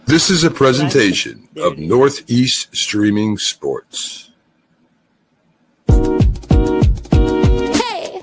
This is a presentation There of it is. Northeast Streaming Sports. Hey!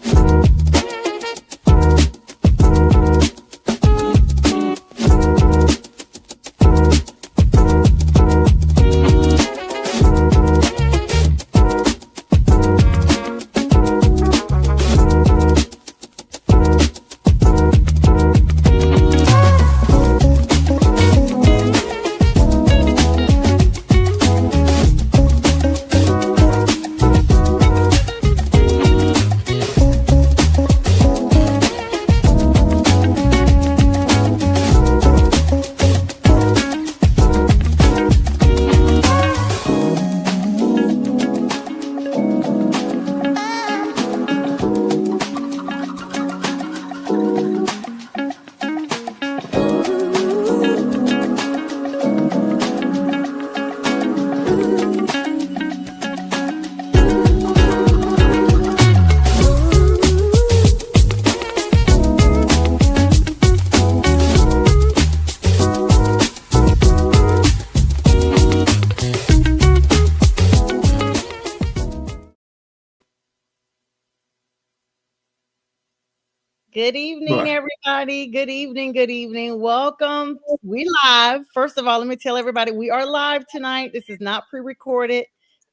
Good evening, everybody. Good evening. Good evening. Welcome. We live. First of all, let me tell everybody we are live tonight. This is not pre-recorded.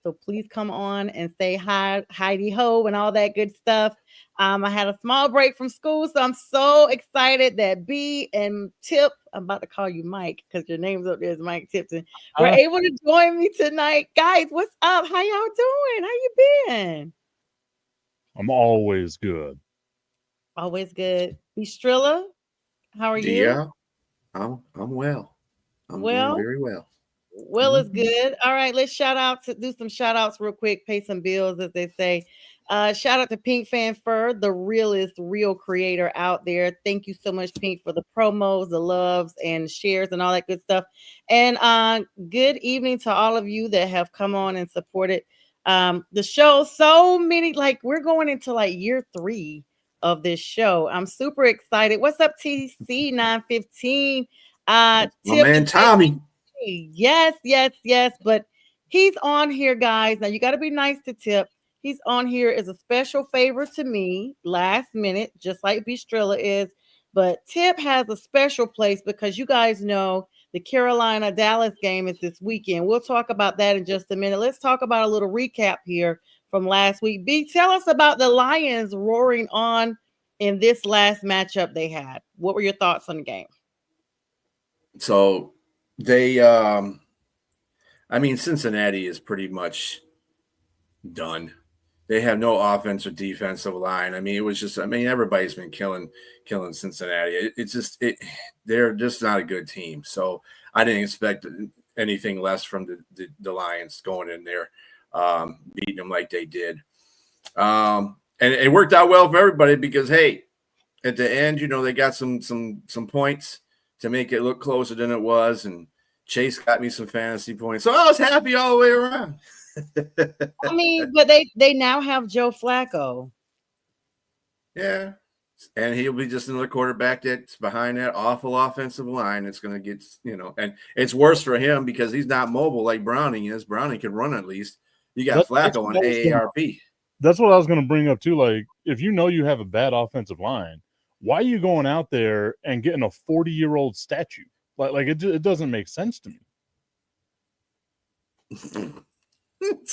So please come on and say hi, Heidi Ho, and all that good stuff. I had a small break from school, so I'm so excited that B and Tip, I'm about to call you Mike because your name's up there is Mike Tipton, were able to join me tonight. Guys, what's up? How y'all doing? How you been? I'm always good. Always good. Estrella, how are you? Yeah, I'm well. I'm doing very well. Well, it's good. All right, let's do some shout outs real quick, pay some bills, as they say. Shout out to Pink Fan Fur, the realest real creator out there. Thank you so much, Pink, for the promos, the loves, and shares, and all that good stuff. And good evening to all of you that have come on and supported the show. So many, like we're going into like year 3 of this show. I'm super excited. What's up, TC 915? My man Tommy. Yes. But he's on here, guys. Now you got to be nice to Tip. He's on here as a special favor to me, last minute, just like Bistrella is. But Tip has a special place because you guys know the Carolina-Dallas game is this weekend. We'll talk about that in just a minute. Let's talk about a little recap here from last week. B, tell us about the Lions roaring on in this last matchup they had. What were your thoughts on the game? So they Cincinnati is pretty much done. They have no offense or defensive line. It was just everybody's been killing Cincinnati. They're just not a good team. So I didn't expect anything less from the Lions going in there, beating them like they did. And it worked out well for everybody because hey, at the end, they got some points to make it look closer than it was, and Chase got me some fantasy points. So I was happy all the way around. But they now have Joe Flacco. Yeah. And he'll be just another quarterback that's behind that awful offensive line. It's going to get, and it's worse for him because he's not mobile like Browning is. Browning can run at least. You got Flacco on AARP. That's what I was going to bring up too. Like, if you have a bad offensive line, why are you going out there and getting a 40-year-old statue? Like it doesn't make sense to me.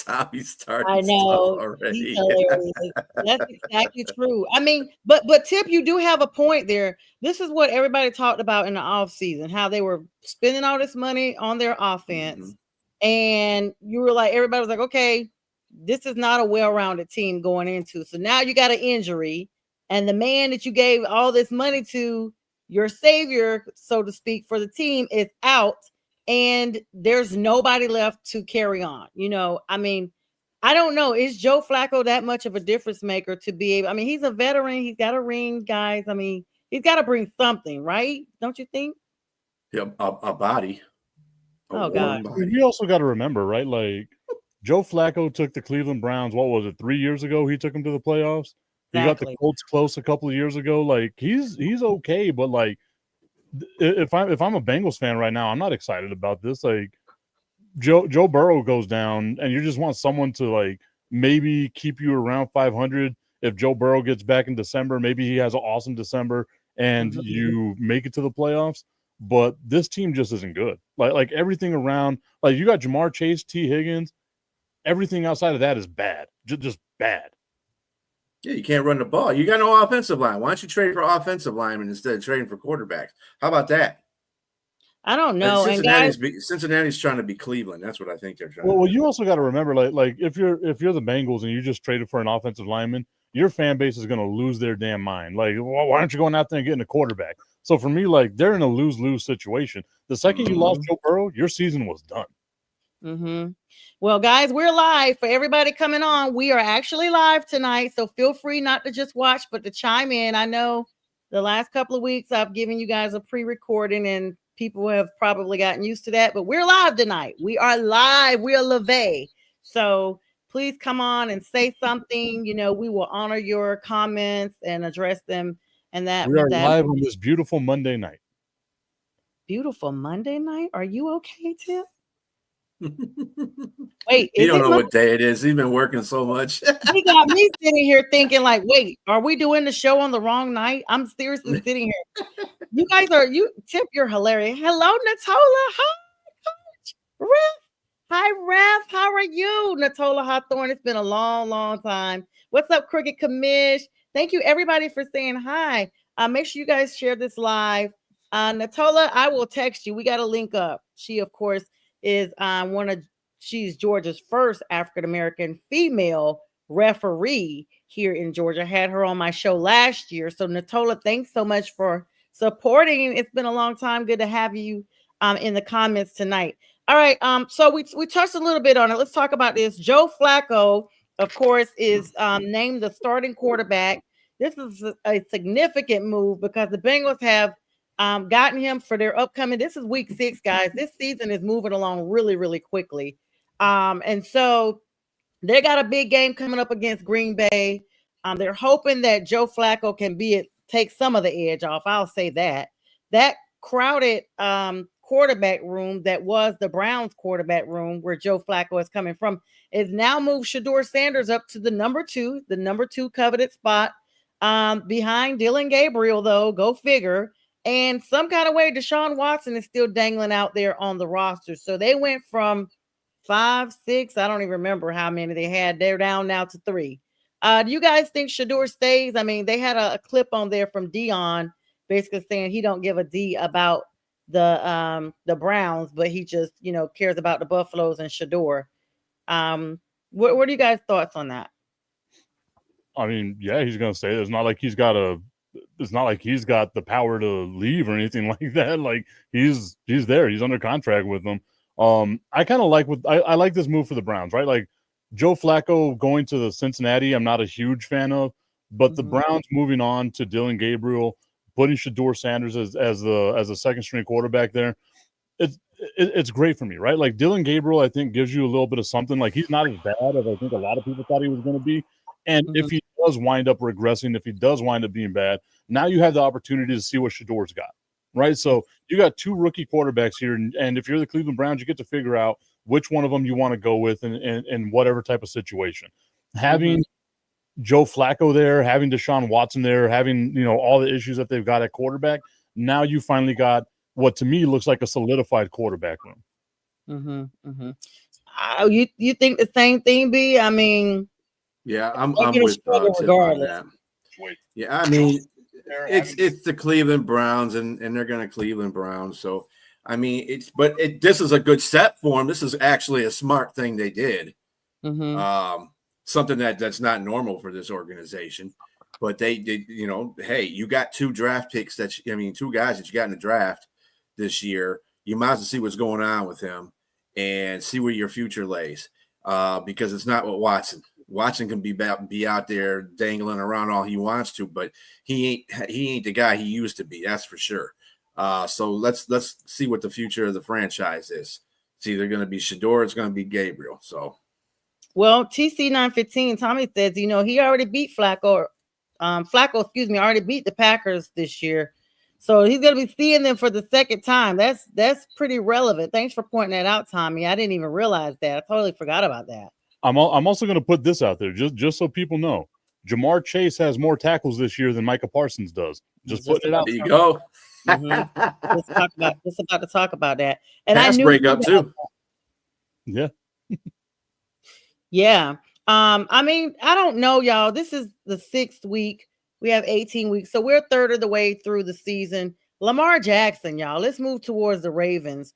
Tommy started. I know already. That's exactly true. But Tip, you do have a point there. This is what everybody talked about in the offseason, how they were spending all this money on their offense. And you were like, everybody was like, okay, this is not a well-rounded team going into. So now you got an injury, and the man that you gave all this money to, your savior, so to speak, for the team is out. And there's nobody left to carry on. I don't know. Is Joe Flacco that much of a difference maker to be able? He's a veteran. He's got a ring, guys. He's got to bring something, right? Don't you think? Yeah, a body. Oh, God. You also got to remember, right? Like, Joe Flacco took the Cleveland Browns, 3 years ago? He took them to the playoffs. He got the Colts close a couple of years ago. Like, he's okay, but like, if I'm a Bengals fan right now, I'm not excited about this. Like Joe Burrow goes down, and you just want someone to like maybe keep you around 500. If Joe Burrow gets back in December, maybe he has an awesome December, and you make it to the playoffs. But this team just isn't good. Like everything around, like you got Jamar Chase, T. Higgins. Everything outside of that is bad, just bad. Yeah, you can't run the ball. You got no offensive line. Why don't you trade for offensive linemen instead of trading for quarterbacks? How about that? I don't know. And Cincinnati's trying to be Cleveland. That's what I think they're trying to do. Well, you also got to remember, like if you're the Bengals and you just traded for an offensive lineman, your fan base is going to lose their damn mind. Like, well, why aren't you going out there and getting a quarterback? So for me, like they're in a lose-lose situation. The second you lost Joe Burrow, your season was done. Well, guys, we're live. For everybody coming on, we are actually live tonight. So feel free not to just watch, but to chime in. I know the last couple of weeks I've given you guys a pre-recording and people have probably gotten used to that, but we're live tonight. We are live. We are live. So please come on and say something. You know, we will honor your comments and address them. And that we are live on this beautiful Monday night. Beautiful Monday night? Are you okay, Tim? Wait, you don't know what day it is. He's been working so much. He got me sitting here thinking, like, wait, are we doing the show on the wrong night? I'm seriously sitting here. You guys Tip, you're hilarious. Hello, Natola. Hi, Coach. Ref. Hi, Ref. How are you, Natola Hawthorne? It's been a long, long time. What's up, Cricket Commish? Thank you, everybody, for saying hi. Make sure you guys share this live. Natola, I will text you. We got to link up. She, of course, is she's Georgia's first African-American female referee here in Georgia. I had her on my show last year. So Natola, thanks so much for supporting. It's been a long time. Good to have you in the comments tonight. All right. So we touched a little bit on it. Let's talk about this. Joe Flacco, of course, is named the starting quarterback. This is a significant move because the Bengals have gotten him for their upcoming. This is week 6, guys. This season is moving along really, really quickly. And so they got a big game coming up against Green Bay. They're hoping that Joe Flacco can take some of the edge off. I'll say that. That crowded quarterback room that was the Browns quarterback room where Joe Flacco is coming from is now moved Shedeur Sanders up to the number 2 coveted spot behind Dylan Gabriel, though. Go figure. And some kind of way, Deshaun Watson is still dangling out there on the roster. So they went from 5, 6, I don't even remember how many they had. They're down now to 3. Do you guys think Shedeur stays? I mean, they had a clip on there from Dion basically saying he don't give a D about the Browns, but he just, cares about the Buffaloes and Shedeur. What are you guys' thoughts on that? I mean, yeah, he's going to stay. It's not like he's got the power to leave or anything like that. Like he's there. He's under contract with them. I kind of I like this move for the Browns, right? Like Joe Flacco going to the Cincinnati, I'm not a huge fan of, but the Browns moving on to Dylan Gabriel, putting Shedeur Sanders as a second string quarterback there. It's great for me, right? Like Dylan Gabriel, I think gives you a little bit of something. Like he's not as bad as I think a lot of people thought he was going to be. And if he does wind up regressing, if he does wind up being bad, now you have the opportunity to see what Shedeur's got, right? So you got 2 rookie quarterbacks here, and if you're the Cleveland Browns, you get to figure out which one of them you want to go with in whatever type of situation. Having Joe Flacco there, having Deshaun Watson there, having all the issues that they've got at quarterback, now you finally got what to me looks like a solidified quarterback room. You think the same thing, B? I mean. Yeah, I'm with Tip on that. Yeah, I mean, it's the Cleveland Browns, and they're going to Cleveland Browns. So, I mean, this is a good step for them. This is actually a smart thing they did. Something that's not normal for this organization. But they did, hey, you got 2 draft picks 2 guys that you got in the draft this year. You might as well see what's going on with him and see where your future lays. Because it's not what Watson can be out there dangling around all he wants to, but he ain't the guy he used to be. That's for sure. So let's see what the future of the franchise is. It's either going to be Shedeur, it's going to be Gabriel. So, well, TC915 Tommy says, he already beat Flacco. Already beat the Packers this year. So he's going to be seeing them for the second time. That's pretty relevant. Thanks for pointing that out, Tommy. I didn't even realize that. I totally forgot about that. I'm also going to put this out there just so people know. Jamar Chase has more tackles this year than Micah Parsons does. Just putting it out. There you go. Mm-hmm. Just about to talk about that. And Pass I knew breakup too. Yeah. Yeah. I mean, I don't know, y'all. This is the 6th week. We have 18 weeks. So we're a third of the way through the season. Lamar Jackson, y'all. Let's move towards the Ravens.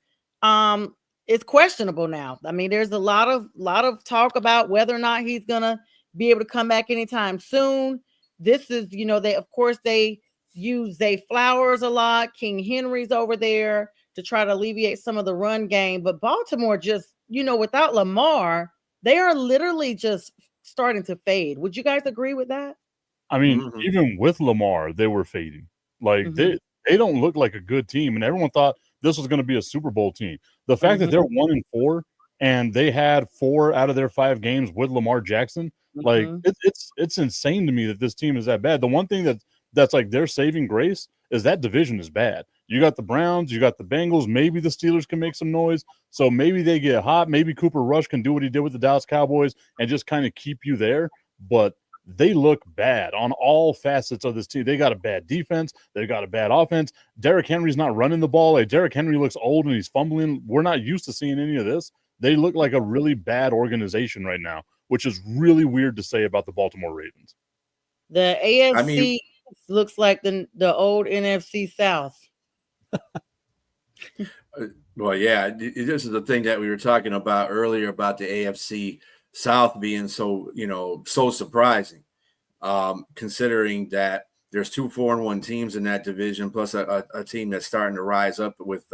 It's questionable now. I mean, there's a lot of talk about whether or not he's gonna be able to come back anytime soon. This is, they use Zay Flowers a lot. King Henry's over there to try to alleviate some of the run game. But Baltimore just, without Lamar, they are literally just starting to fade. Would you guys agree with that? I mean, even with Lamar, they were fading. Like they don't look like a good team, and everyone thought this was going to be a Super Bowl team. The fact that they're 1-4 and they had 4 out of their 5 games with Lamar Jackson, like it's insane to me that this team is that bad. The one thing that's like their saving grace is that division is bad. You got the Browns, you got the Bengals. Maybe the Steelers can make some noise. So maybe they get hot. Maybe Cooper Rush can do what he did with the Dallas Cowboys and just kind of keep you there. But they look bad on all facets of this team. They got a bad defense. They got a bad offense. Derrick Henry's not running the ball. Like Derrick Henry looks old and he's fumbling. We're not used to seeing any of this. They look like a really bad organization right now, which is really weird to say about the Baltimore Ravens. The AFC looks like the old NFC South. Well, yeah, this is the thing that we were talking about earlier about the AFC South being so surprising, considering that there's 2 4-1 teams in that division, plus a team that's starting to rise up with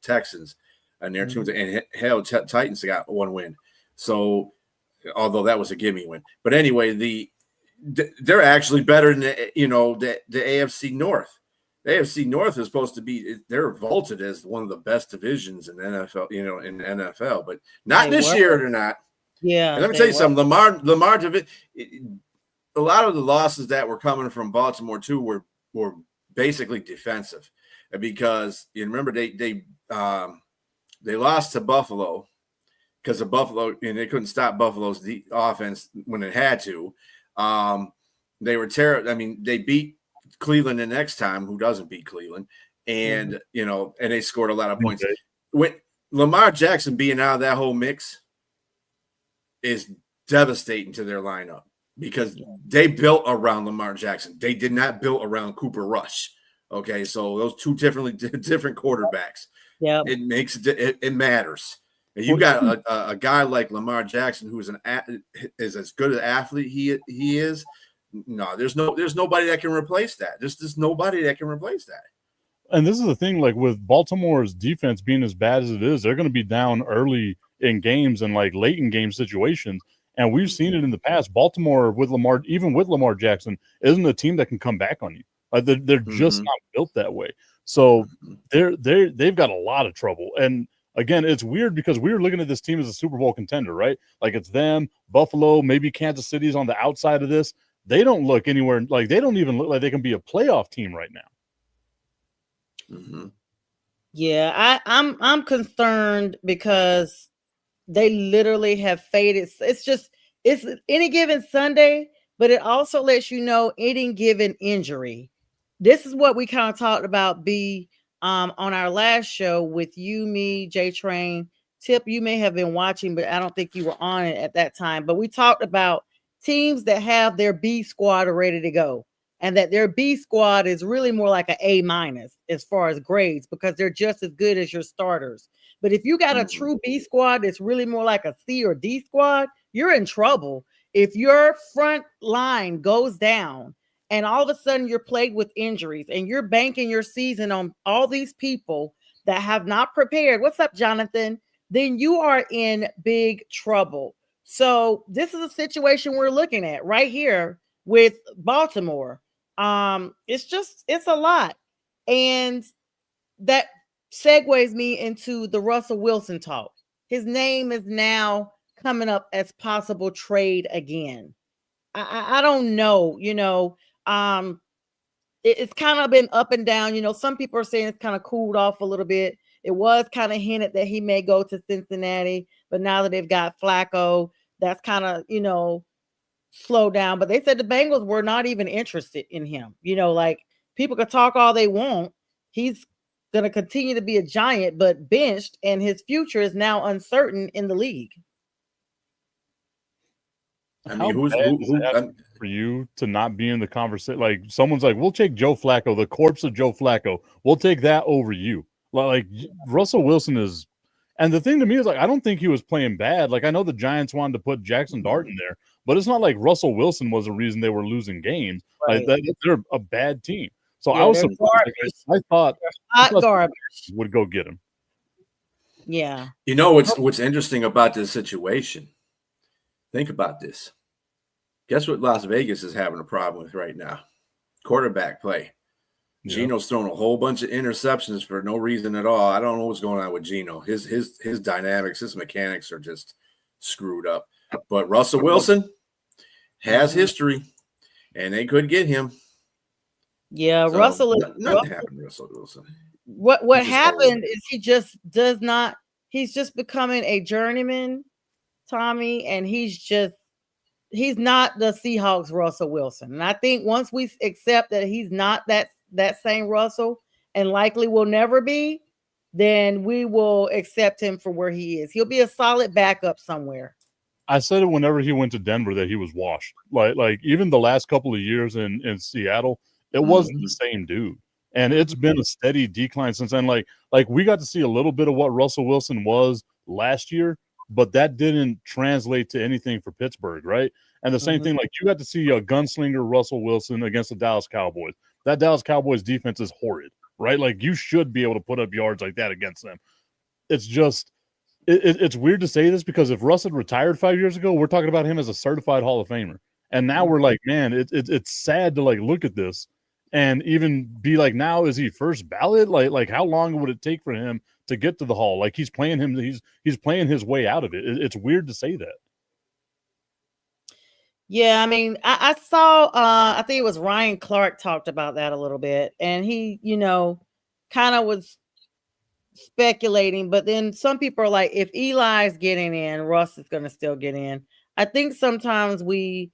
Texans, and their teams, and hell, Titans got 1 win. So, although that was a gimme win, but anyway, they're actually better than the AFC North. The AFC North is supposed to be, they're vaulted as one of the best divisions in the NFL, but not this year. They're not. Yeah. And let me tell you something, Lamar, a lot of the losses that were coming from Baltimore too were basically defensive, because you remember they lost to Buffalo because of Buffalo, and they couldn't stop Buffalo's offense when it had to. They were terrible. I mean, they beat Cleveland the next time, who doesn't beat Cleveland, and and they scored a lot of points. With Lamar Jackson being out of that whole mix is devastating to their lineup, because they built around Lamar Jackson. They did not build around Cooper Rush. Okay, so those two different quarterbacks. Yeah, it makes it matters. And you got a guy like Lamar Jackson, who is as good an athlete he is. No, there's nobody that can replace that. There's nobody that can replace that. And this is the thing, like with Baltimore's defense being as bad as it is, they're going to be down early in games and like late in game situations. And we've seen it in the past. Baltimore with Lamar, even with Lamar Jackson, isn't a team that can come back on you. They're just not built that way. So they've got a lot of trouble. And again, it's weird because we were looking at this team as a Super Bowl contender, right? Like it's them, Buffalo, maybe Kansas City's on the outside of this. They don't look anywhere like they don't even look like they can be a playoff team right now. Yeah, I'm concerned because they literally have faded. It's any given Sunday, but it also lets you know any given injury. This is what we kind of talked about on our last show with you, me, J Train. Tip, you may have been watching, but I don't think you were on it at that time. But we talked about teams that have their B squad ready to go, and that their B squad is really more like an A- as far as grades, because they're just as good as your starters. But if you got a true B squad that's really more like a C or D squad, you're in trouble. If your front line goes down and all of a sudden you're plagued with injuries and you're banking your season on all these people that have not prepared, what's up, Jonathan? Then you are in big trouble. So this is a situation we're looking at right here with Baltimore. It's a lot. And that segues me into the Russell Wilson talk. His name is now coming up as possible trade again. I don't know, it's kind of been up and down. Some people are saying it's kind of cooled off a little bit. It was kind of hinted that he may go to Cincinnati, but now that they've got Flacco, that's kind of, slow down. But they said the Bengals were not even interested in him. Like, people could talk all they want. He's going to continue to be a Giant, but benched, and his future is now uncertain in the league. I mean, who for you to not be in the conversation? Like, someone's like, we'll take Joe Flacco, the corpse of Joe Flacco. We'll take that over you. Like, Russell Wilson is, and the thing to me is, like, I don't think he was playing bad. Like, I know the Giants wanted to put Jackson Dart in there, but it's not like Russell Wilson was the reason they were losing games. Right. Like, they're a bad team. So I was surprised. I thought garbage would go get him. Yeah. What's interesting about this situation? Think about this. Guess what Las Vegas is having a problem with right now? Quarterback play. Yeah. Geno's thrown a whole bunch of interceptions for no reason at all. I don't know what's going on with Geno. His dynamics, his mechanics are just screwed up. But Russell Wilson has history, and they could get him. Yeah, so, Russell. Nothing happened to Russell Wilson. What happened is he just does not. He's just becoming a journeyman, Tommy, and he's not the Seahawks Russell Wilson. And I think once we accept that he's not that same Russell, and likely will never be, then we will accept him for where he is. He'll be a solid backup somewhere. I said it whenever he went to Denver that he was washed. Like even the last couple of years in Seattle, it wasn't the same dude. And it's been a steady decline since then. Like we got to see a little bit of what Russell Wilson was last year, but that didn't translate to anything for Pittsburgh, right? And the same thing, like you got to see a gunslinger Russell Wilson against the Dallas Cowboys. That Dallas Cowboys defense is horrid, right? Like you should be able to put up yards like that against them. It's just it's weird to say this because if Russ had retired 5 years ago, we're talking about him as a certified Hall of Famer. And now we're like, man, it's sad to like look at this and even be like, now is he first ballot? Like how long would it take for him to get to the Hall? Like he's playing his way out of it. It's weird to say that. Yeah, I mean, I saw I think it was Ryan Clark talked about that a little bit, and he, kind of was speculating, but then some people are like, if Eli's getting in, Russ is going to still get in. I think sometimes we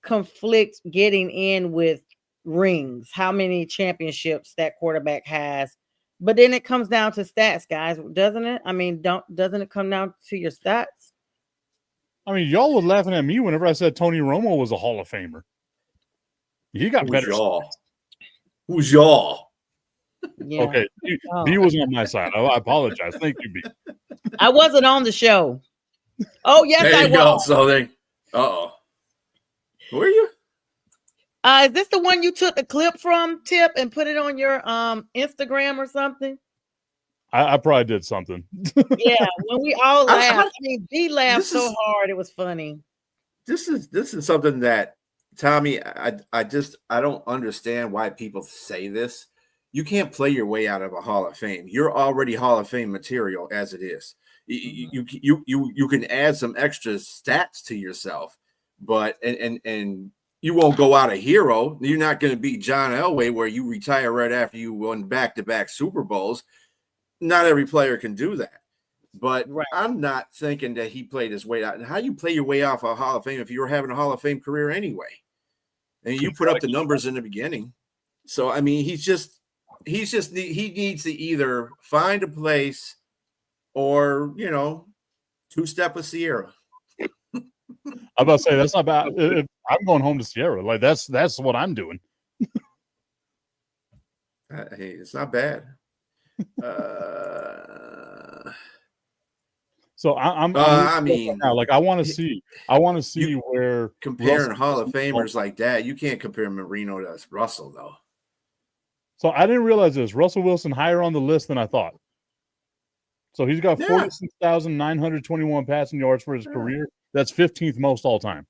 conflict getting in with rings, how many championships that quarterback has, but then it comes down to stats, guys, doesn't it? I mean, doesn't it come down to your stats? I mean, y'all were laughing at me whenever I said Tony Romo was a Hall of Famer. He got better. Who's y'all? Yeah. Okay, B was on my side. I apologize. Thank you, B. I wasn't on the show. Oh yes, there you I go. was. So they. Were you? Is this the one you took the clip from, Tip, and put it on your Instagram or something? I probably did something. Yeah, when we all laughed. I mean, B laughed so hard it was funny. This is something that, Tommy, I don't understand why people say this. You can't play your way out of a Hall of Fame. You're already Hall of Fame material as it is. You can add some extra stats to yourself, but and you won't go out a hero. You're not going to be John Elway where you retire right after you won back-to-back Super Bowls. Not every player can do that. But I'm not thinking that he played his way out. And how do you play your way off a Hall of Fame if you were having a Hall of Fame career anyway? And you put up the numbers in the beginning. So, I mean, he needs to either find a place or, two-step with Sierra. I'm about to say that's not bad. I'm going home to Sierra. Like that's what I'm doing. Hey, it's not bad. So I mean, now, like I want to see where comparing Hall of Famers like that. You can't compare Marino to Russell though. So I didn't realize this. Russell Wilson higher on the list than I thought. So he's got 46,921 passing yards for his career. That's 15th most all time.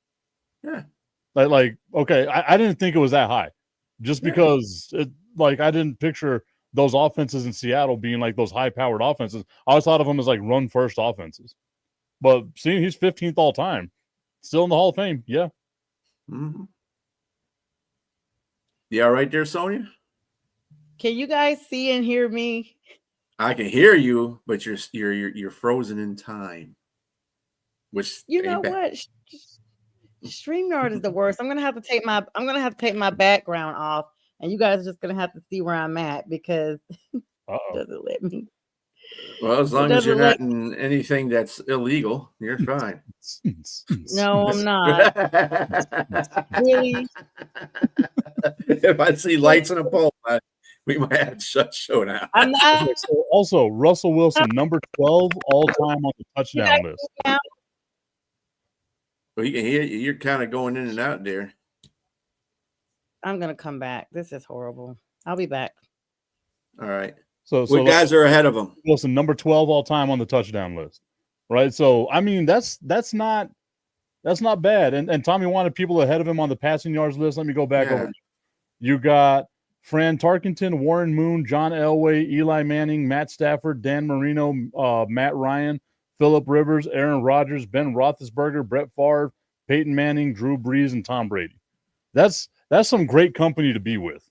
Yeah. Like okay, I didn't think it was that high, just because I didn't picture those offenses in Seattle being like those high-powered offenses. I always thought of them as like run-first offenses. But seeing he's 15th all time, still in the Hall of Fame, yeah. Mm-hmm. You all right there, Sonja? Can you guys see and hear me? I can hear you, but you're frozen in time. Which You know what? StreamYard is the worst. I'm gonna have to take my background off, and you guys are just gonna have to see where I'm at because it doesn't let me. Well, as long as you're not in anything that's illegal, you're fine. No, I'm not. Really? If I see lights on a pole, we might have to shut show down. I'm not. Also, Russell Wilson, number 12 all time on the touchdown list. Well, you can hear you. You're kind of going in and out there. I'm gonna come back. This is horrible. I'll be back. All right. So what guys are ahead of him? Wilson, number 12 all time on the touchdown list, right? So I mean, that's not bad. And Tommy wanted people ahead of him on the passing yards list. Let me go back over. You got Fran Tarkenton, Warren Moon, John Elway, Eli Manning, Matt Stafford, Dan Marino, Matt Ryan, Phillip Rivers, Aaron Rodgers, Ben Roethlisberger, Brett Favre, Peyton Manning, Drew Brees, and Tom Brady. That's some great company to be with.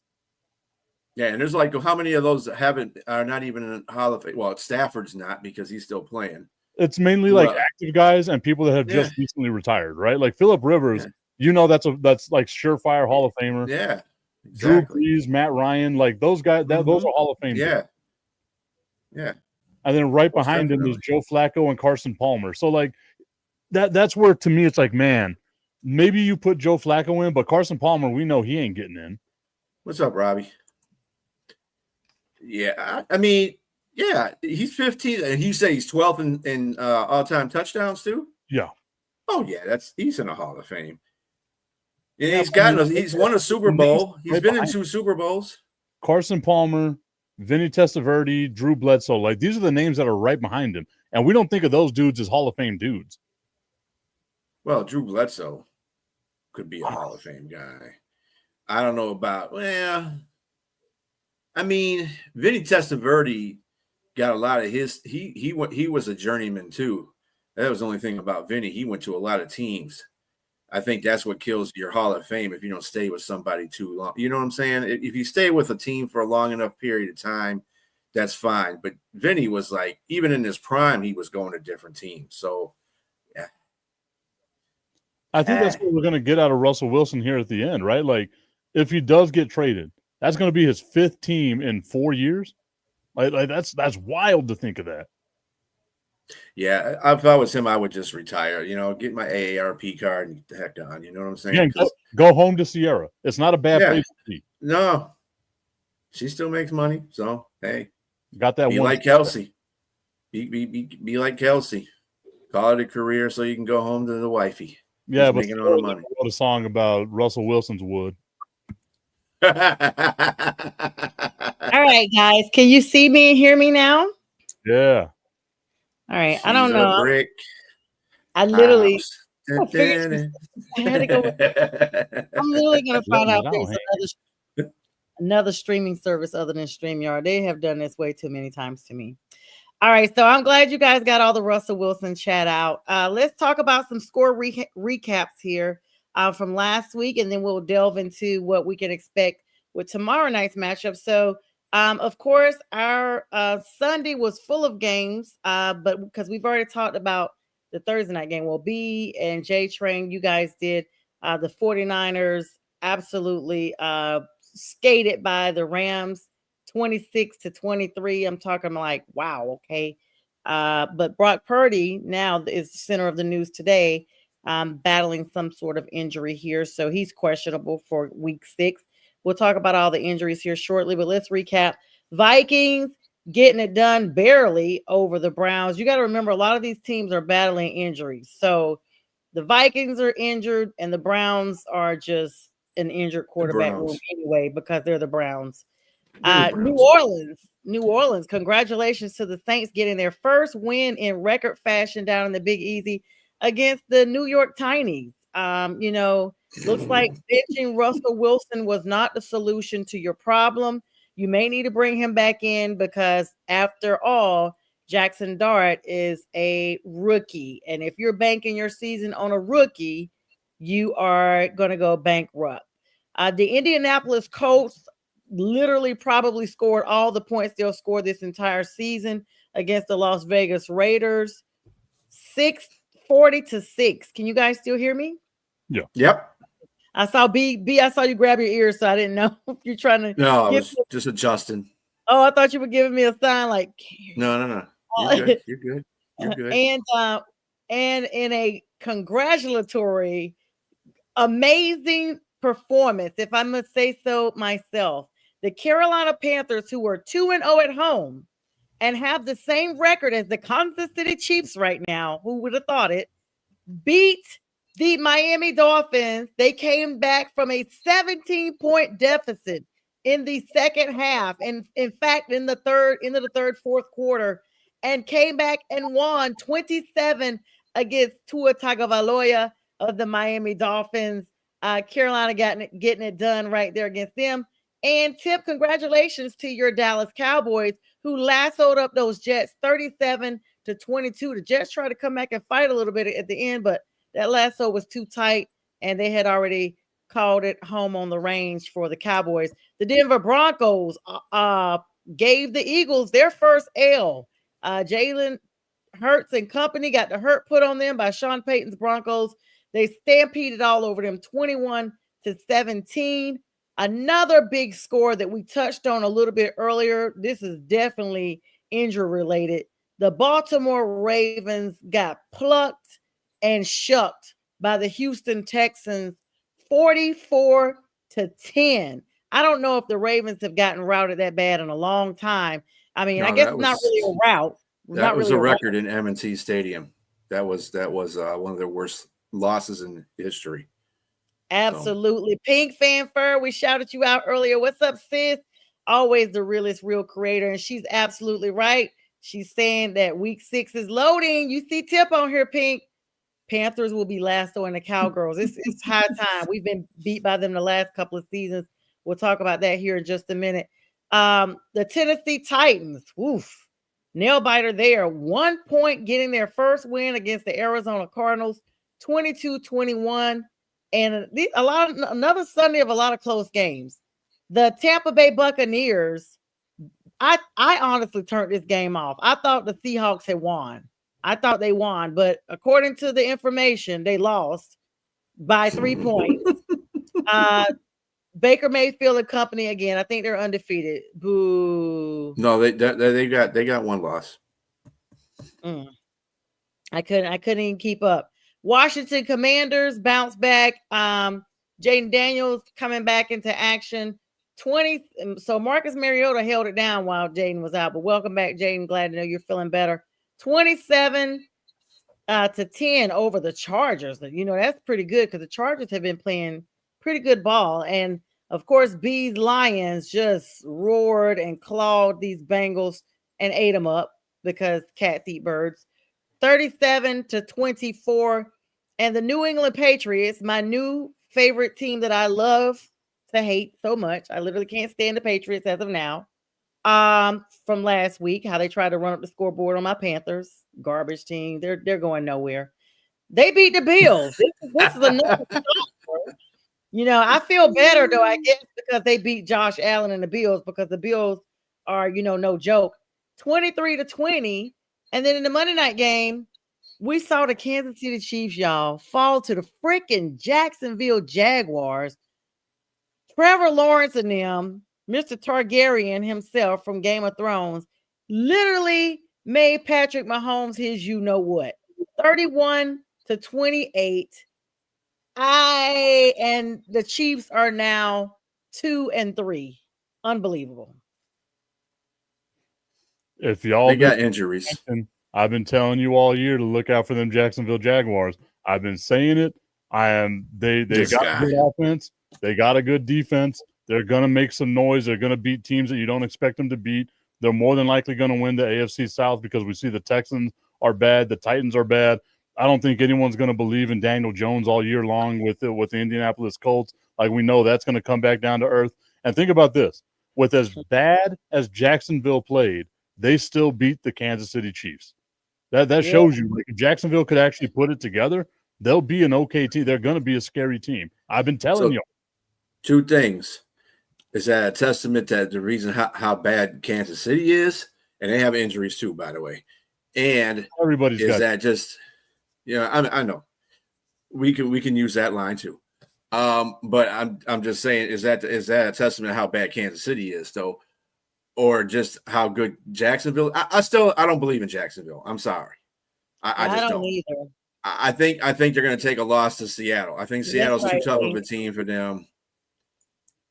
Yeah, and there's like how many of those are not even in Hall of Fame? Well, Stafford's not because he's still playing. It's mainly like active guys and people that have just recently retired, right? Like Phillip Rivers, that's like surefire Hall of Famer. Yeah, exactly. Drew Brees, Matt Ryan, like those guys. Those are Hall of Fame. Yeah, yeah. And then right behind him is Joe Flacco and Carson Palmer. So like that's where to me it's like, man, maybe you put Joe Flacco in, but Carson Palmer, we know he ain't getting in. What's up, Robbie? Yeah, I mean, yeah, he's 15, and you say he's 12th in all-time touchdowns too. Yeah. Oh yeah, he's in the Hall of Fame. And he's won a Super Bowl. He's been in 2 Super Bowls. Carson Palmer, Vinny Testaverde, Drew Bledsoe, like these are the names that are right behind him, and we don't think of those dudes as Hall of Fame dudes. Well, Drew Bledsoe could be a Hall of Fame guy. I don't know about I mean, Vinny Testaverde got a lot of his. He was a journeyman too. That was the only thing about Vinny. He went to a lot of teams. I think that's what kills your Hall of Fame if you don't stay with somebody too long. You know what I'm saying? If you stay with a team for a long enough period of time, that's fine. But Vinny was like, even in his prime, he was going to different teams. So, yeah. I think that's what we're going to get out of Russell Wilson here at the end, right? Like, if he does get traded, that's going to be his 5th team in 4 years. Like that's wild to think of that. Yeah, if I was him, I would just retire. Get my AARP card and get the heck on. You know what I'm saying? Yeah, go home to Sierra. It's not a bad place to be. No, she still makes money. So hey, got that. Be one like Kelsey. Be like Kelsey. Call it a career so you can go home to the wifey. Yeah, but making all the money. Wrote a song about Russell Wilson's wood. All right, guys. Can you see me and hear me now? Yeah. All right. I don't know. Brick I literally I had to go. I'm literally gonna find out there's another streaming service other than StreamYard. They have done this way too many times to me. All right, so I'm glad you guys got all the Russell Wilson chat out. Let's talk about some score recaps here from last week, and then we'll delve into what we can expect with tomorrow night's matchup. So, of course, our Sunday was full of games, but because we've already talked about the Thursday night game. Well, B and J Train, you guys did the 49ers absolutely skated by the Rams 26-23. I'm talking like, wow, okay. But Brock Purdy now is the center of the news today, battling some sort of injury here. So he's questionable for week 6. We'll talk about all the injuries here shortly, but let's recap. Vikings getting it done barely over the Browns. You got to remember, a lot of these teams are battling injuries. So the Vikings are injured and the Browns are just an injured quarterback room anyway, because they're the Browns. New Orleans, congratulations to the Saints getting their first win in record fashion down in the Big Easy against the New York Tinies. Looks like benching Russell Wilson was not the solution to your problem. You may need to bring him back in because, after all, Jackson Dart is a rookie. And if you're banking your season on a rookie, you are going to go bankrupt. The Indianapolis Colts literally probably scored all the points they'll score this entire season against the Las Vegas Raiders. 40-6. Can you guys still hear me? Yeah. Yep. I saw B. I saw you grab your ears, so I didn't know if you're trying to. No, I was just adjusting. Oh, I thought you were giving me a sign like. No. You're good. You're good. You're good. And in a congratulatory, amazing performance, if I must say so myself, the Carolina Panthers, who are 2-0 at home and have the same record as the Kansas City Chiefs right now, who would have thought it, beat the Miami Dolphins. They came back from a 17-point deficit in the second half, and in fact, into the third, fourth quarter, and came back and won 27 against Tua Tagovailoa of the Miami Dolphins. Carolina getting it done right there against them. And Tip, congratulations to your Dallas Cowboys, who lassoed up those Jets 37-22. The Jets tried to come back and fight a little bit at the end, but that lasso was too tight, and they had already called it home on the range for the Cowboys. The Denver Broncos gave the Eagles their first L. Jalen Hurts and company got the hurt put on them by Sean Payton's Broncos. They stampeded all over them 21-17. Another big score that we touched on a little bit earlier. This is definitely injury related. The Baltimore Ravens got plucked and shucked by the Houston Texans 44-10. I don't know if the Ravens have gotten routed that bad in a long time. I mean, I guess it's not really a rout. That was a record in M&T Stadium. That was one of their worst losses in history. Absolutely. So. Pink Fanfare, we shouted you out earlier. What's up, sis? Always the realest real creator. And she's absolutely right. She's saying that week 6 is loading. You see Tip on here, Pink. Panthers will be lassoing the Cowgirls. It's high time. We've been beat by them the last couple of seasons. We'll talk about that here in just a minute. The Tennessee Titans, nail biter there. 1 point getting their first win against the Arizona Cardinals, 22-21. And another Sunday of a lot of close games. The Tampa Bay Buccaneers, I honestly turned this game off. I thought the Seahawks had won. I thought they won, but according to the information, they lost by 3 points. Baker Mayfield and company again. I think they're undefeated. Boo. No, they got one loss. I couldn't even keep up. Washington Commanders bounce back. Jaden Daniels coming back into action. 20. So Marcus Mariota held it down while Jaden was out. But welcome back, Jaden. Glad to know you're feeling better. 27-10 over the Chargers. You know, that's pretty good because the Chargers have been playing pretty good ball. And of course, B's Lions just roared and clawed these Bengals and ate them up because cats eat birds. 37-24. And the New England Patriots, my new favorite team that I love to hate so much. I literally can't stand the Patriots as of now. From last week, how they tried to run up the scoreboard on my Panthers. Garbage team. They're going nowhere. They beat the Bills. This is another You know, I feel better though, I guess, because they beat Josh Allen and the Bills, because the Bills are, no joke. 23-20. And then in the Monday night game, we saw the Kansas City Chiefs, y'all, fall to the freaking Jacksonville Jaguars. Trevor Lawrence and them, Mr. Targaryen himself from Game of Thrones, literally made Patrick Mahomes his you-know-what. 31-28. And the Chiefs are now 2-3. Unbelievable. If y'all they got injuries. I've been telling you all year to look out for them Jacksonville Jaguars. I've been saying it. They got a good offense. They got a good defense. They're going to make some noise. They're going to beat teams that you don't expect them to beat. They're more than likely going to win the AFC South because we see the Texans are bad. The Titans are bad. I don't think anyone's going to believe in Daniel Jones all year long with the Indianapolis Colts. Like, we know that's going to come back down to earth. And think about this. With as bad as Jacksonville played, they still beat the Kansas City Chiefs. That shows you, like, if Jacksonville could actually put it together, they'll be an okay team. They're going to be a scary team. I've been telling you. Two things. Is that a testament to the reason how bad Kansas City is? And they have injuries too, by the way. And Everybody's is got that just, I know we can use that line too. But I'm just saying, is that a testament to how bad Kansas City is, though, or just how good Jacksonville? I don't believe in Jacksonville. I'm sorry, I just don't either. I think they're going to take a loss to Seattle. I think Seattle's too tough of a team for them,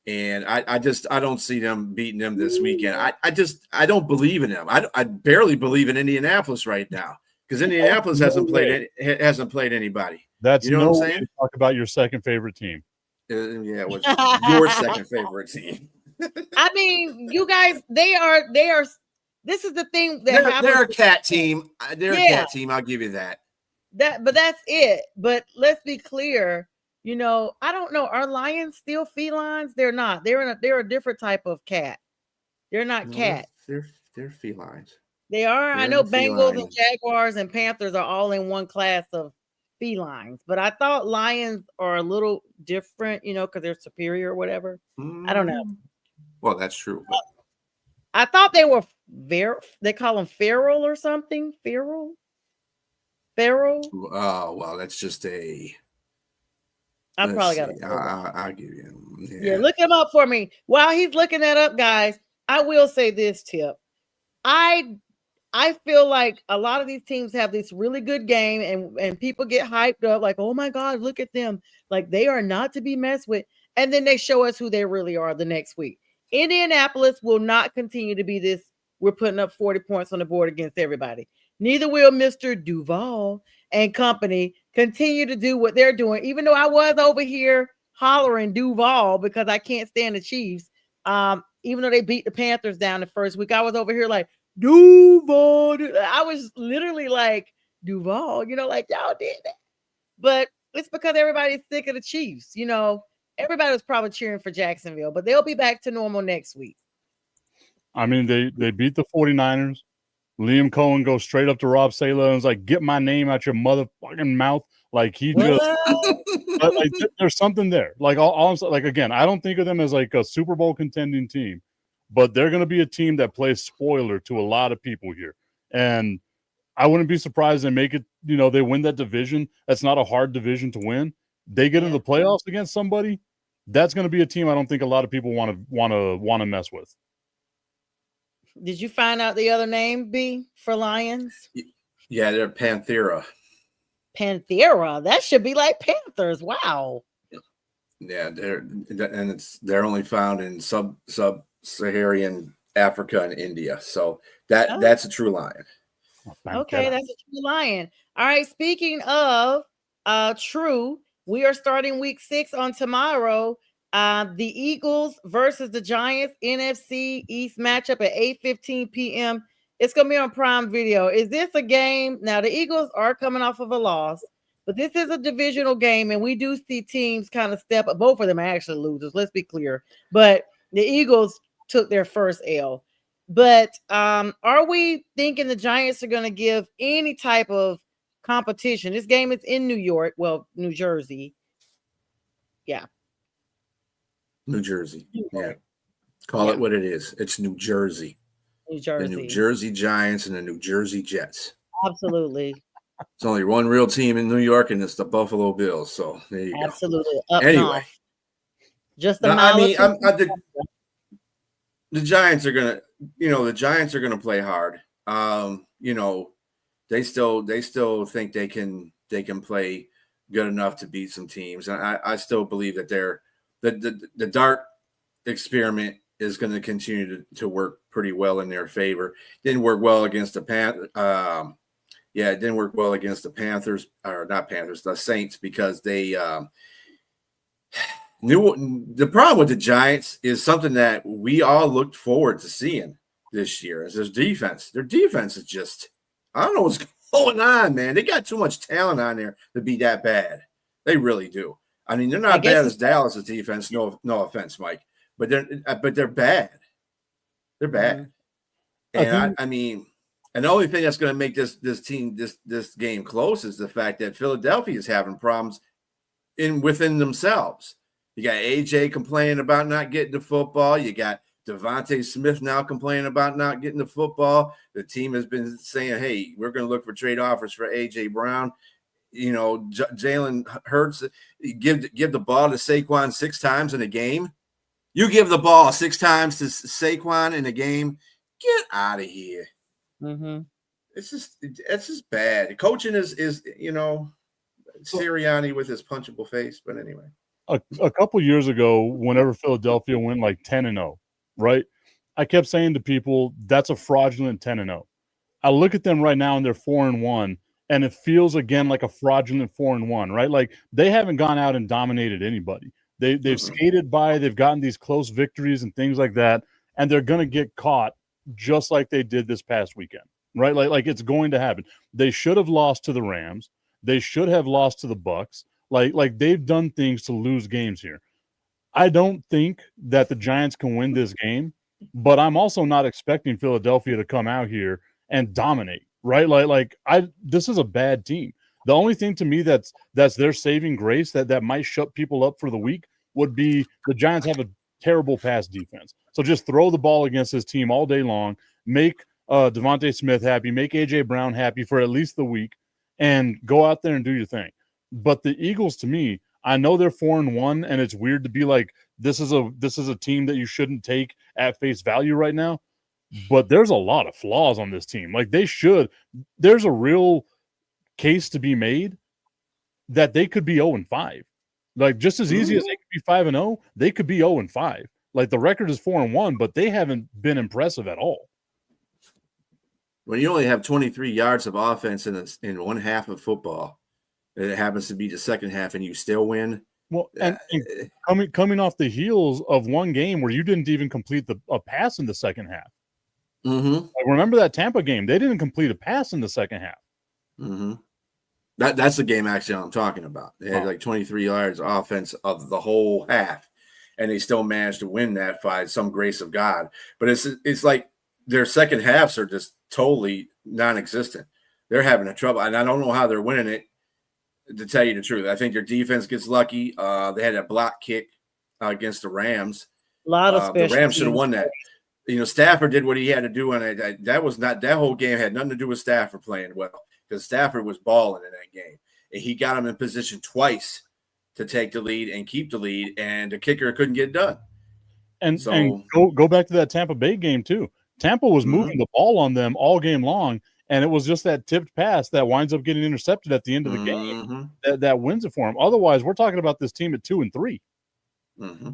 and I don't see them beating them this weekend. I don't believe in them. I barely believe in Indianapolis right now because Indianapolis hasn't played anybody. That's what I'm saying? To talk about your second favorite team. Yeah, what's your second favorite team? I mean, you guys, they are. This is the thing that they're a cat team. They're a cat team. I'll give you that. But that's it. But let's be clear. I don't know. Are lions still felines? They're not. They're a different type of cat. They're not cats. They're felines. They are. I know Bengals and Jaguars and Panthers are all in one class of felines, but I thought lions are a little different, because they're superior or whatever. I don't know. Well, that's true. But I thought they were they call them feral or something. Feral. Oh, well, that's just a. I probably got it. I'll give you. Yeah, look him up for me. While he's looking that up, guys, I will say this tip. I feel like a lot of these teams have this really good game and people get hyped up like, oh my God, look at them. Like they are not to be messed with. And then they show us who they really are the next week. Indianapolis will not continue to be this. We're putting up 40 points on the board against everybody. Neither will Mr. Duval and company continue to do what they're doing. Even though I was over here hollering Duval because I can't stand the Chiefs. Even though they beat the Panthers down the first week, I was over here like, Duval. I was literally like, Duval, like y'all did that. But it's because everybody's sick of the Chiefs. Everybody was probably cheering for Jacksonville, but they'll be back to normal next week. I mean, they beat the 49ers. Liam Cohen goes straight up to Rob Saleh and was like, get my name out your motherfucking mouth. Like he just but like there's something there. Like all like again, I don't think of them as like a Super Bowl contending team, but they're gonna be a team that plays spoiler to a lot of people here. And I wouldn't be surprised they make it, they win that division. That's not a hard division to win. They get into the playoffs against somebody. That's going to be a team I don't think a lot of people want to mess with. Did you find out the other name, B, for Lions? Yeah, they're Panthera. Panthera. That should be like Panthers. Wow. Yeah, they're only found in sub-Saharan Africa and India. So that's a true lion. Okay, that's a true lion. All right. Speaking of true, we are starting week 6 on tomorrow. The Eagles versus the Giants NFC East matchup at 8:15 p.m. It's going to be on Prime Video. Is this a game? Now, the Eagles are coming off of a loss, but this is a divisional game, and we do see teams kind of step up. Both of them are actually losers, let's be clear. But the Eagles took their first L. But are we thinking the Giants are going to give any type of competition? This game is in New York. Well, New Jersey. Yeah. New Jersey. Yeah. Call it what it is. It's New Jersey. New Jersey. The New Jersey Giants and the New Jersey Jets. Absolutely. It's only one real team in New York, and it's the Buffalo Bills. So there you go. Absolutely. Anyway. Just the the Giants are gonna, play hard. They still think they can play good enough to beat some teams. And I still believe that the dart experiment is going to continue to work pretty well in their favor. Didn't work well against the it didn't work well against the Panthers, or not Panthers, the Saints, because they the problem with the Giants is something that we all looked forward to seeing this year. Is their defense. Their defense is just, I don't know what's going on, man. They got too much talent on there to be that bad. They really do. I mean, they're not bad as Dallas' defense. No offense, Mike, but they're bad. They're bad. And I mean, and the only thing that's going to make this game close is the fact that Philadelphia is having problems within themselves. You got AJ complaining about not getting the football. You got Devontae Smith now complaining about not getting the football. The team has been saying, hey, we're going to look for trade offers for AJ Brown. Jalen Hurts, give the ball to Saquon 6 times in a game. You give the ball 6 times to Saquon in a game, get out of here. Mm-hmm. It's just bad. Coaching is Sirianni with his punchable face. But anyway, a couple years ago, whenever Philadelphia went like 10-0, right? I kept saying to people, that's a fraudulent 10-0. I look at them right now and they're 4-1, and it feels again like a fraudulent 4-1, right? Like they haven't gone out and dominated anybody. They've skated by, they've gotten these close victories and things like that, and they're going to get caught just like they did this past weekend, right? Like it's going to happen. They should have lost to the Rams. They should have lost to the Bucks. Like they've done things to lose games here. I don't think that the Giants can win this game, but I'm also not expecting Philadelphia to come out here and dominate, right? This is a bad team. The only thing to me that's their saving grace that might shut people up for the week would be the Giants have a terrible pass defense. So just throw the ball against this team all day long, make Devontae Smith happy, make AJ Brown happy for at least the week, and go out there and do your thing. But the Eagles, to me, I know they're 4-1, and it's weird to be like, this is a team that you shouldn't take at face value right now. But there's a lot of flaws on this team. Like there's a real case to be made that they could be 0-5. Like just as easy as they could be 5-0, they could be 0-5. Like the record is 4-1, but they haven't been impressive at all. When you only have 23 yards of offense in one half of football, and it happens to be the second half, and you still win. Well, and coming off the heels of one game where you didn't even complete a pass in the second half. Mm-hmm. Like, remember that Tampa game? They didn't complete a pass in the second half. Mm-hmm. That's the game actually I'm talking about. They had like 23 yards offense of the whole half, and they still managed to win that by some grace of God. But it's like their second halves are just totally non-existent. They're having a trouble, and I don't know how they're winning it, to tell you the truth. I think their defense gets lucky. They had a block kick against the Rams. A lot of the Rams should have won that. Stafford did what he had to do, and that whole game had nothing to do with Stafford playing well, because Stafford was balling in that game. And he got him in position twice to take the lead and keep the lead, and the kicker couldn't get done. And go back to that Tampa Bay game too. Tampa was moving the ball on them all game long, and it was just that tipped pass that winds up getting intercepted at the end of the game that wins it for them. Otherwise, we're talking about this team at 2-3. Mm-hmm.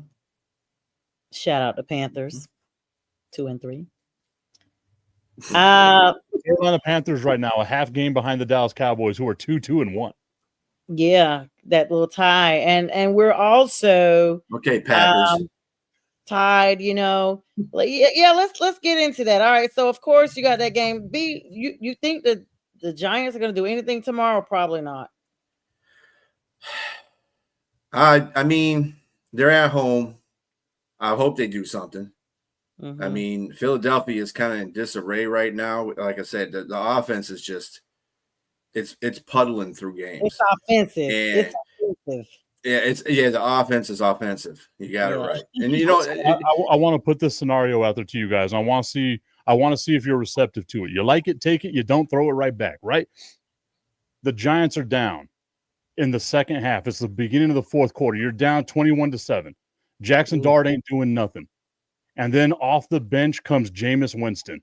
Shout out to Panthers, 2-3. Carolina Panthers right now a half game behind the Dallas Cowboys, who are 2-1. Yeah, that little tie, and we're also Packers. tied. Let's get into that. All right, so of course you got that game. You think that the Giants are going to do anything tomorrow? Probably not. I mean, they're at home. I hope they do something. Mm-hmm. I mean, Philadelphia is kind of in disarray right now. Like I said, the offense is just it's puddling through games. It's offensive. The offense is offensive. You got it right. And I want to put this scenario out there to you guys. I want to see if you're receptive to it. You like it, take it. You don't, throw it right back. Right? The Giants are down in the second half. It's the beginning of the fourth quarter. You're down 21-7. Jackson Dart ain't doing nothing. And then off the bench comes Jameis Winston.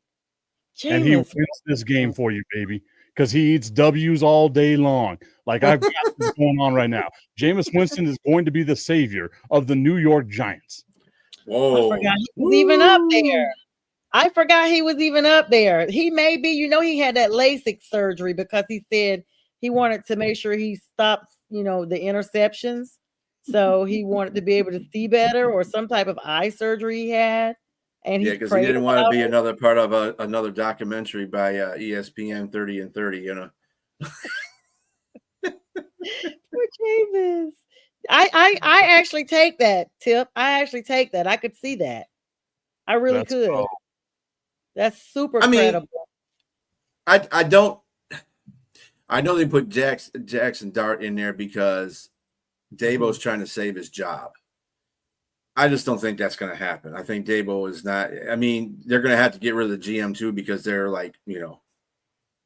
And he wins this game for you, baby, because he eats W's all day long. Like I've got this going on right now. Jameis Winston is going to be the savior of the New York Giants. Whoa. I forgot he was even up there. I forgot he was even up there. He may be, he had that LASIK surgery because he said he wanted to make sure he stopped, the interceptions. So he wanted to be able to see better, or some type of eye surgery he had. And because he didn't want to be another part of another documentary by ESPN 30 and 30, Poor Jameis. I actually take that, Tip. I actually take that. I could see that. I really could. Cool. That's super credible. I don't. I know they put Jackson Dart in there because Dabo's trying to save his job. I just don't think that's going to happen. I think Dabo is not. I mean, they're going to have to get rid of the GM too because they're like,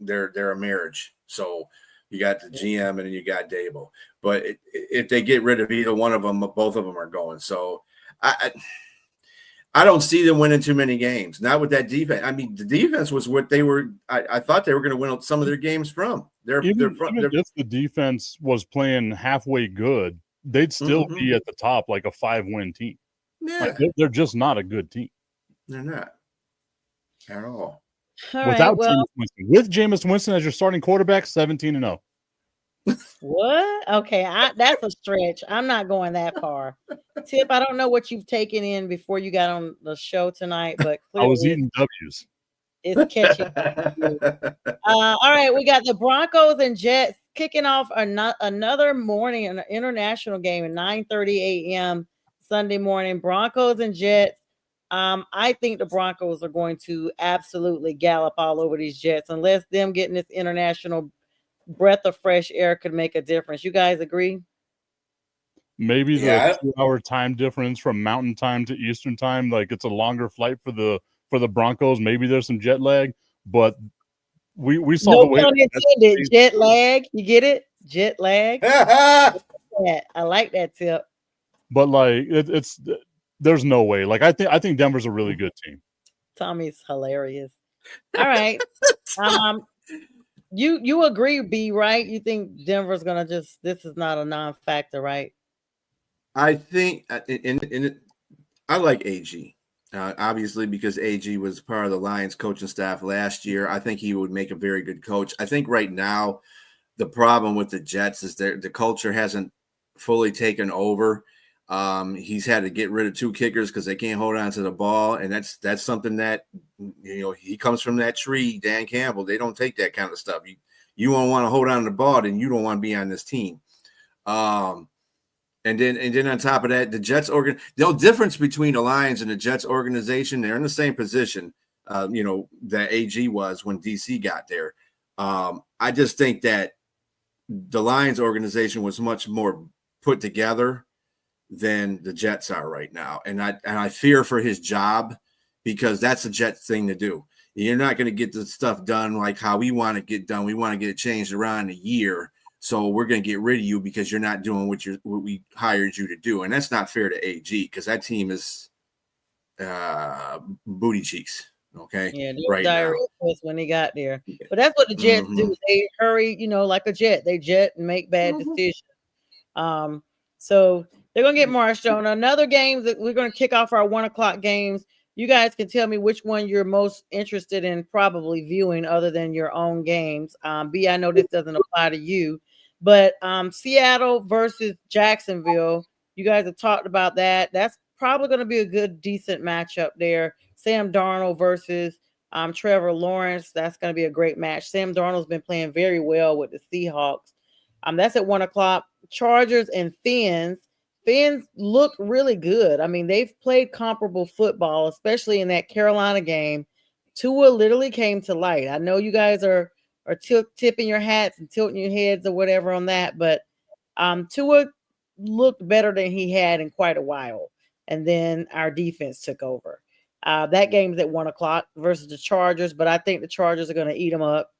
they're a marriage. So you got the GM and then you got Dabo. But if they get rid of either one of them, both of them are going. So I don't see them winning too many games. Not with that defense. I mean, the defense was what they were. I thought they were going to win some of their games from. Even if the defense was playing halfway good, they'd still be at the top, like a 5-win team. Yeah, they're just not a good team. They're not at all. Without Jameis Winston. With Jameis Winston as your starting quarterback, 17-0. What? Okay, that's a stretch. I'm not going that far. Tip, I don't know what you've taken in before you got on the show tonight, but I was eating W's. It's catching. All right, we got the Broncos and Jets kicking off another morning, an international game at 9:30 a.m. Sunday morning. Broncos and Jets. I think the Broncos are going to absolutely gallop all over these Jets unless them getting this international breath of fresh air could make a difference. You guys agree? Maybe the 2-hour time difference from Mountain Time to Eastern Time, like it's a longer flight for the Broncos. Maybe there's some jet lag, but we saw the way. No pun intended. Jet lag. You get it? Jet lag. I like that, Tip. But like it's there's no way. Like I think Denver's a really good team. Tommy's hilarious. All right. You agree, B, right? You think Denver's gonna this is not a non-factor, right? I think I like AG. Obviously, because AG was part of the Lions coaching staff last year, I think he would make a very good coach. I think right now the problem with the Jets is the culture hasn't fully taken over. He's had to get rid of 2 kickers because they can't hold on to the ball, and that's something that he comes from that tree, Dan Campbell. They don't take that kind of stuff. You don't want to hold on to the ball, then you don't want to be on this team. And then on top of that, the Jets the difference between the Lions and the Jets organization, they're in the same position, that AG was when DC got there. I just think that the Lions organization was much more put together than the Jets are right now. And I fear for his job because that's the Jets thing to do. You're not going to get the stuff done like how we want to get done. We want to get it changed around a year. So we're going to get rid of you because you're not doing what we hired you to do. And that's not fair to AG because that team is booty cheeks. Okay. Yeah, right now. When he got there. But that's what the Jets do. They hurry, like a jet. They jet and make bad decisions. So they're going to get marched on. Another game that we're going to kick off our 1:00 games. You guys can tell me which one you're most interested in probably viewing other than your own games. B, I know this doesn't apply to you, but Seattle versus Jacksonville. You guys have talked about that. That's probably going to be a good, decent matchup there. Sam Darnold versus Trevor Lawrence. That's going to be a great match. Sam Darnold's been playing very well with the Seahawks. That's at 1:00. Chargers and Fins. Fins look really good. I mean, they've played comparable football, especially in that Carolina game. Tua literally came to light. I know you guys are tipping your hats and tilting your heads or whatever on that, but Tua looked better than he had in quite a while. And then our defense took over. That game's at 1:00 versus the Chargers, but I think the Chargers are going to eat them up.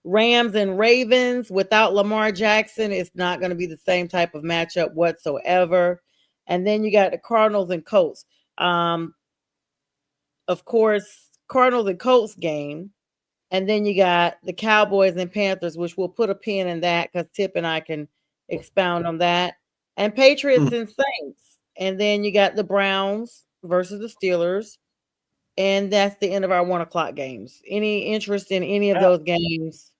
Rams and Ravens without Lamar Jackson, it's not going to be the same type of matchup whatsoever. And then you got the Cardinals and Colts. Of course, Cardinals and Colts game. And then you got the Cowboys and Panthers, which we'll put a pin in that because Tip and I can expound on that. And Patriots and Saints. And then you got the Browns versus the Steelers. And that's the end of our 1:00 games. Any interest in any of those games?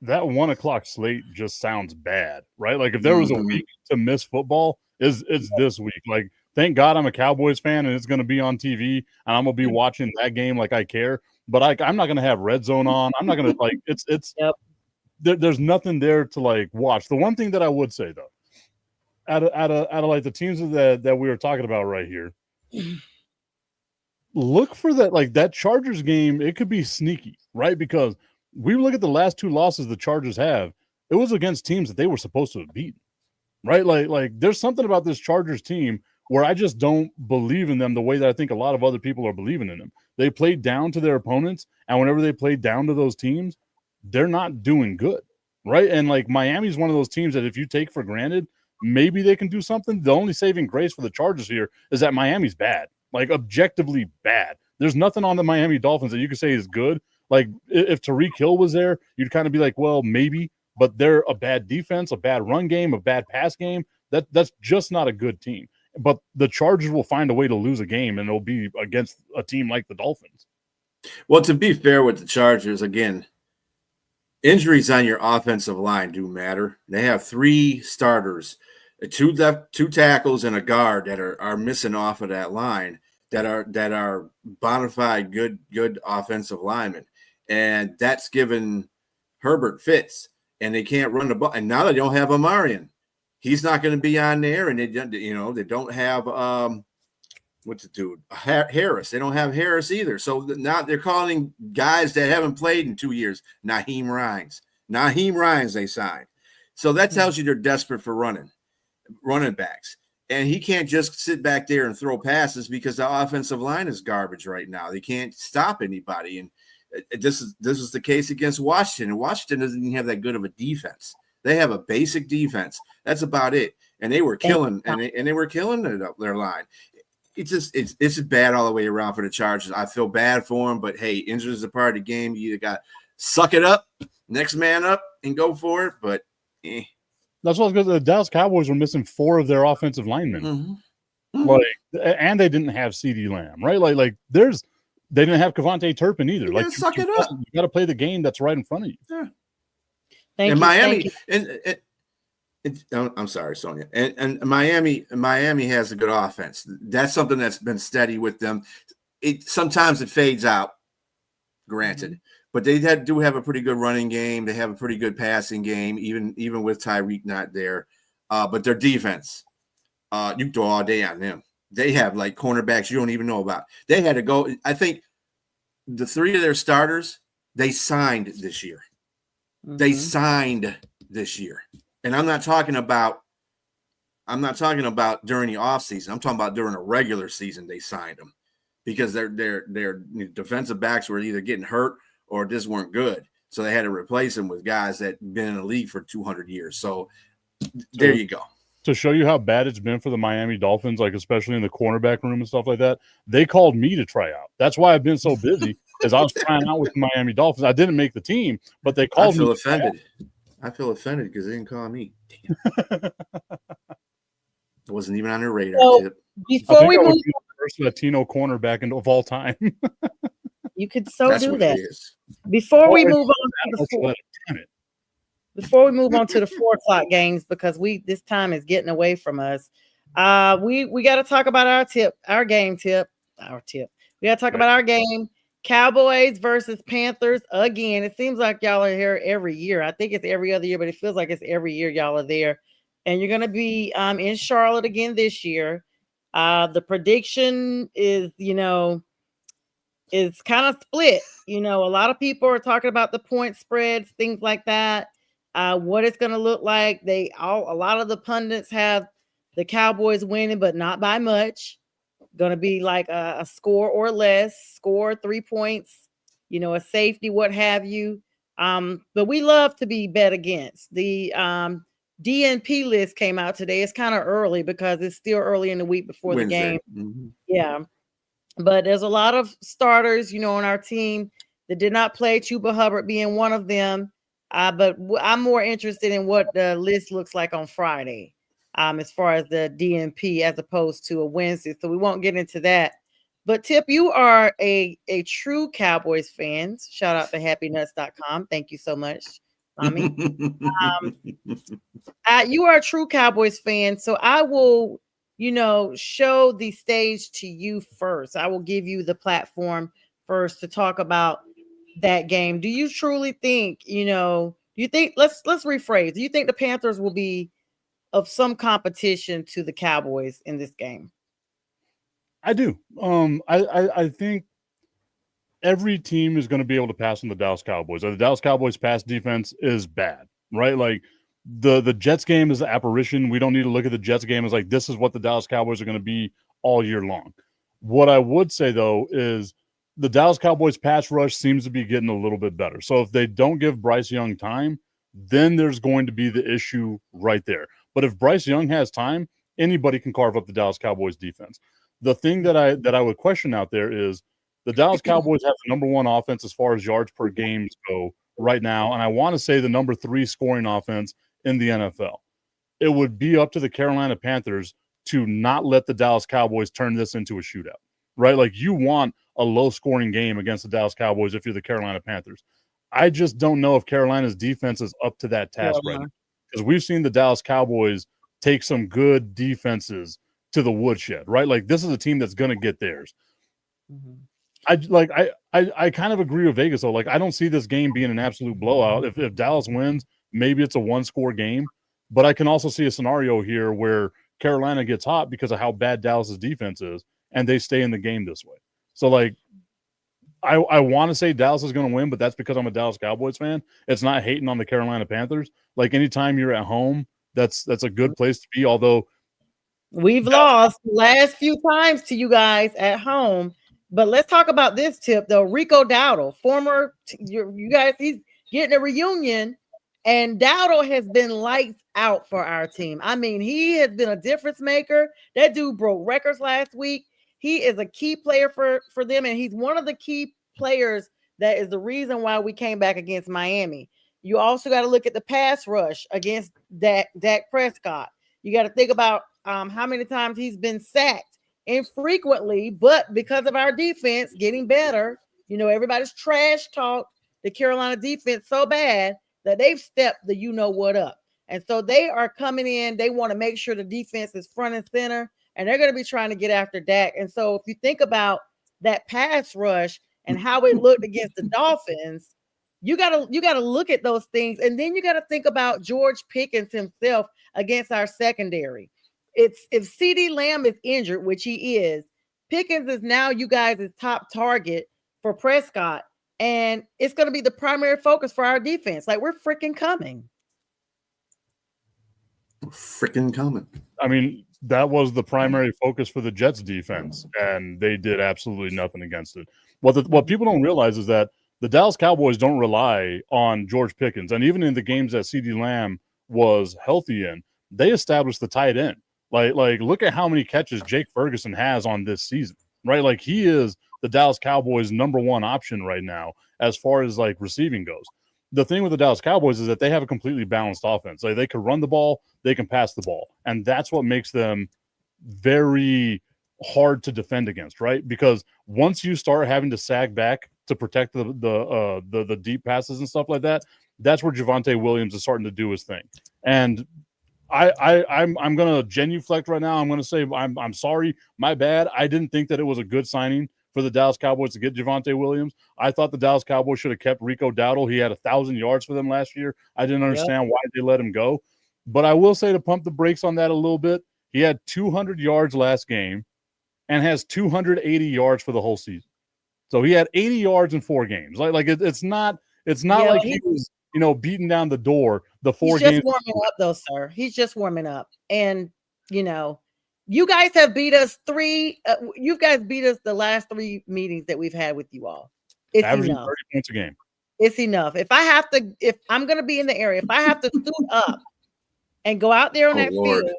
That 1:00 slate just sounds bad, right? Like if there was a week to miss football, it's this week. Like, thank God I'm a Cowboys fan and it's going to be on TV and I'm going to be watching that game like I care. But I'm not going to have Red Zone on. I'm not going to like it's there's nothing there to like watch. The one thing that I would say though, out of like the teams that we were talking about right here, look for that Chargers game. It could be sneaky, right? Because we look at the last 2 losses the Chargers have. It was against teams that they were supposed to have beaten, right? Like there's something about this Chargers team where I just don't believe in them the way that I think a lot of other people are believing in them. They played down to their opponents, and whenever they played down to those teams, they're not doing good, right? And like Miami's one of those teams that if you take for granted, maybe they can do something. The only saving grace for the Chargers here is that Miami's bad, like objectively bad. There's nothing on the Miami Dolphins that you could say is good. Like if Tyreek Hill was there, you'd kind of be like, well, maybe, but they're a bad defense, a bad run game, a bad pass game. That's just not a good team. But the Chargers will find a way to lose a game, and it'll be against a team like the Dolphins. Well, to be fair with the Chargers, again, injuries on your offensive line do matter. They have 3 starters, 2 tackles, and a guard that are missing off of that line that are bona fide good offensive linemen, and that's given Herbert fits, and they can't run the ball. And now they don't have Amarian. He's not going to be on there, and they don't have what's the dude Harris. They don't have Harris either. So now they're calling guys that haven't played in 2 years Naheem Rhines they signed. So that tells you they're desperate for running backs, and he can't just sit back there and throw passes because the offensive line is garbage right now. They can't stop anybody, and this is the case against Washington. And Washington doesn't even have that good of a defense. They have a basic defense. That's about it. And they were killing, and they were killing their line. It's just bad all the way around for the Chargers. I feel bad for them, but hey, injuries are part of the game. You either got suck it up, next man up, and go for it. But that's what the Dallas Cowboys were missing 4 of their offensive linemen. Like, and they didn't have CeeDee Lamb, right? Like they didn't have Kevontae Turpin either. Like, suck it up. You got to play the game that's right in front of you. Yeah. Thank and you, Miami, thank you. I'm sorry, Sonja. And Miami has a good offense. That's something that's been steady with them. Sometimes it fades out, granted, but they do have a pretty good running game. They have a pretty good passing game, even with Tyreek not there. But their defense, you can throw all day on them. They have like cornerbacks you don't even know about. They had to go. I think the 3 of their starters they signed this year. They signed this year. And I'm not talking about during the offseason. I'm talking about during a regular season they signed them because their defensive backs were either getting hurt or just weren't good. So they had to replace them with guys that been in the league for 200 years. So there you go. To show you how bad it's been for the Miami Dolphins, like especially in the cornerback room and stuff like that, they called me to try out. That's why I've been so busy because I was trying out with the Miami Dolphins. I didn't make the team, but they called me. I feel offended because they didn't call me. It wasn't even on their radar. So, before we move, the first Latino cornerback of all time. You could do that. Before we move on to the 4 o'clock games, because this time is getting away from us. We got to talk about our game tip. We got to talk about our game. Cowboys versus Panthers again. It seems like y'all are here every year. I think it's every other year, but it feels like it's every year y'all are there. And you're going to be in Charlotte again this year. The prediction is, is kind of split. A lot of people are talking about the point spreads, things like that. What it's going to look like. A lot of the pundits have the Cowboys winning, but not by much. Going to be like a score or less, score 3 points, a safety, what have you. But we love to be bet against. The DNP list came out today. It's kind of early because it's still early in the week before Wednesday. the game. Yeah. But there's a lot of starters, on our team that did not play, Chuba Hubbard being one of them. But I'm more interested in what the list looks like on Friday. As far as the DNP as opposed to a Wednesday. So we won't get into that. But Tip, you are a true Cowboys fan. Shout out to happynuts.com. Thank you so much, Mommy. You are a true Cowboys fan. So I will, show the stage to you first. I will give you the platform first to talk about that game. Do you truly think, let's rephrase. Do you think the Panthers will be of some competition to the Cowboys in this game? I do. I think every team is going to be able to pass on the Dallas Cowboys. The Dallas Cowboys pass defense is bad, right? Like the Jets game is an apparition. We don't need to look at the Jets game as like this is what the Dallas Cowboys are going to be all year long. What I would say though is the Dallas Cowboys pass rush seems to be getting a little bit better. So if they don't give Bryce Young time, then there's going to be the issue right there. But if Bryce Young has time, anybody can carve up the Dallas Cowboys defense. The thing that I would question out there is the Dallas Cowboys have the number 1 offense as far as yards per games go right now, and I want to say the number 3 scoring offense in the NFL. It would be up to the Carolina Panthers to not let the Dallas Cowboys turn this into a shootout, right? Like you want a low-scoring game against the Dallas Cowboys if you're the Carolina Panthers. I just don't know if Carolina's defense is up to that task right now because we've seen the Dallas Cowboys take some good defenses to the woodshed, right? Like this is a team that's going to get theirs. I kind of agree with Vegas though. Like I don't see this game being an absolute blowout. If Dallas wins, maybe it's a 1-score game, but I can also see a scenario here where Carolina gets hot because of how bad Dallas's defense is, and they stay in the game this way. So like, I want to say Dallas is going to win, but that's because I'm a Dallas Cowboys fan. It's not hating on the Carolina Panthers. Like anytime you're at home, that's a good place to be. Although we've lost the last few times to you guys at home. But let's talk about this tip though. Rico Dowdle, former, you guys, he's getting a reunion, and Dowdle has been lights out for our team. I mean, he has been a difference maker. That dude broke records last week. He is a key player for them, and he's one of the key players that is the reason why we came back against Miami. You also got to look at the pass rush against Dak Prescott. You got to think about how many times he's been sacked infrequently, but because of our defense getting better, everybody's trash talked the Carolina defense so bad that they've stepped the you-know-what up. And so they are coming in. They want to make sure the defense is front and center, and they're going to be trying to get after Dak. And so if you think about that pass rush and how it looked against the Dolphins, you gotta look at those things, and then you got to think about George Pickens himself against our secondary. If CeeDee Lamb is injured, which he is, Pickens is now you guys' top target for Prescott, and it's going to be the primary focus for our defense. Like we're freaking coming. I mean, that was the primary focus for the Jets defense, and they did absolutely nothing against it. What people don't realize is that the Dallas Cowboys don't rely on George Pickens, and even in the games that CeeDee Lamb was healthy in, they established the tight end. Like look at how many catches Jake Ferguson has on this season, right? Like he is the Dallas Cowboys' number 1 option right now as far as like receiving goes. The thing with the Dallas Cowboys is that they have a completely balanced offense. Like they can run the ball, they can pass the ball, and that's what makes them very hard to defend against, right? Because once you start having to sag back to protect the deep passes and stuff like that, that's where Javonte Williams is starting to do his thing. And I'm gonna genuflect right now. I'm gonna say I'm sorry, my bad. I didn't think that it was a good signing for the Dallas Cowboys to get Javonte Williams. I thought the Dallas Cowboys should have kept Rico Dowdle. He had 1,000 yards for them last year. I didn't understand why they let him go. But I will say to pump the brakes on that a little bit, he had 200 yards last game and has 280 yards for the whole season. So he had 80 yards in 4 games. It's not like he was beating down the door the 4 games. He's just warming up though, sir. He's just warming up. And you guys have beat us 3. You guys beat us the last 3 meetings that we've had with you all. It's averaging enough. 30 points a game. It's enough. If I'm going to be in the area, if I have to suit up and go out there on that field,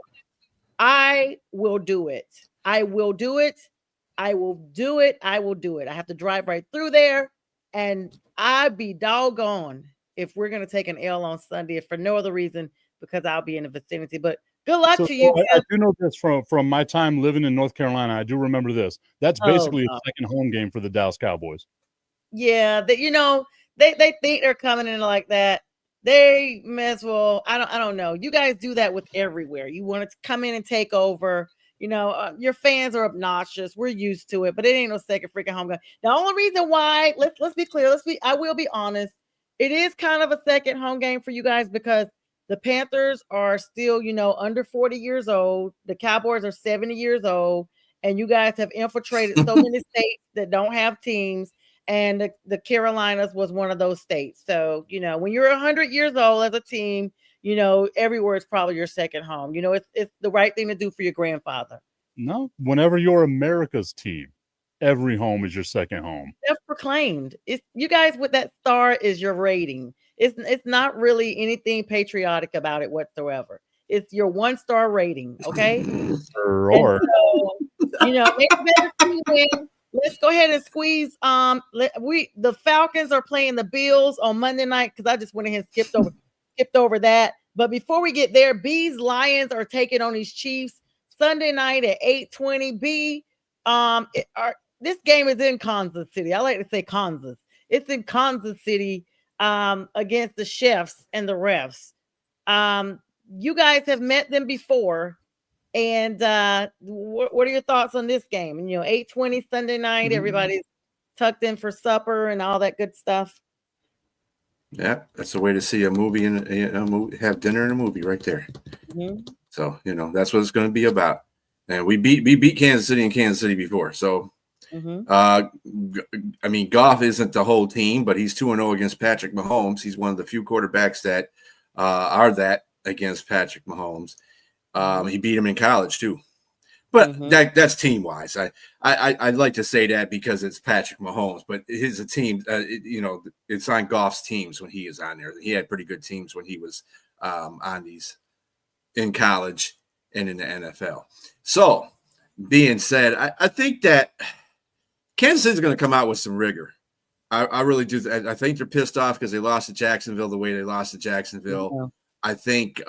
I will do it. I will do it. I will do it. I will do it. I have to drive right through there, and I'd be doggone if we're going to take an L on Sunday, if for no other reason, because I'll be in the vicinity. But good luck to you. I do know this from my time living in North Carolina. I do remember this. That's basically a second home game for the Dallas Cowboys. Yeah, they think they're coming in like that. They may as well. I don't know. You guys do that with everywhere. You want to come in and take over. Your fans are obnoxious. We're used to it, but it ain't no second freaking home game. The only reason why, let's be clear. I will be honest. It is kind of a second home game for you guys because the Panthers are still, under 40 years old. The Cowboys are 70 years old, and you guys have infiltrated so many states that don't have teams. and the Carolinas was one of those states. So, when you're 100 years old as a team, everywhere is probably your second home. It's the right thing to do for your grandfather. No, whenever you're America's team, every home is your second home. Self-proclaimed. It's you guys with that star is your rating. It's not really anything patriotic about it whatsoever. It's your 1-star rating, okay? Or Make the better team win. Let's go ahead and squeeze. The Falcons are playing the Bills on Monday night because I just went ahead and skipped over that. But before we get there, B's Lions are taking on these Chiefs Sunday night at 8:20. This game is in Kansas City. I like to say Kansas. It's in Kansas City against the Chefs and the Refs. You guys have met them before. And what are your thoughts on this game? And 8:20 Sunday night, everybody's tucked in for supper and all that good stuff. Yeah, that's a way to see a movie and a movie, have dinner and a movie right there. Mm-hmm. So that's what it's going to be about. And we beat Kansas City in Kansas City before. So, Goff isn't the whole team, but he's 2-0 against Patrick Mahomes. He's one of the few quarterbacks that are that against Patrick Mahomes. He beat him in college too, but that's team wise. I'd like to say that because it's Patrick Mahomes, but his team, it's on Goff's teams when he is on there. He had pretty good teams when he was on these in college and in the NFL. So, being said, I think that Kansas City is going to come out with some rigor. I really do. I think they're pissed off because they lost to Jacksonville the way they lost to Jacksonville. Yeah. I think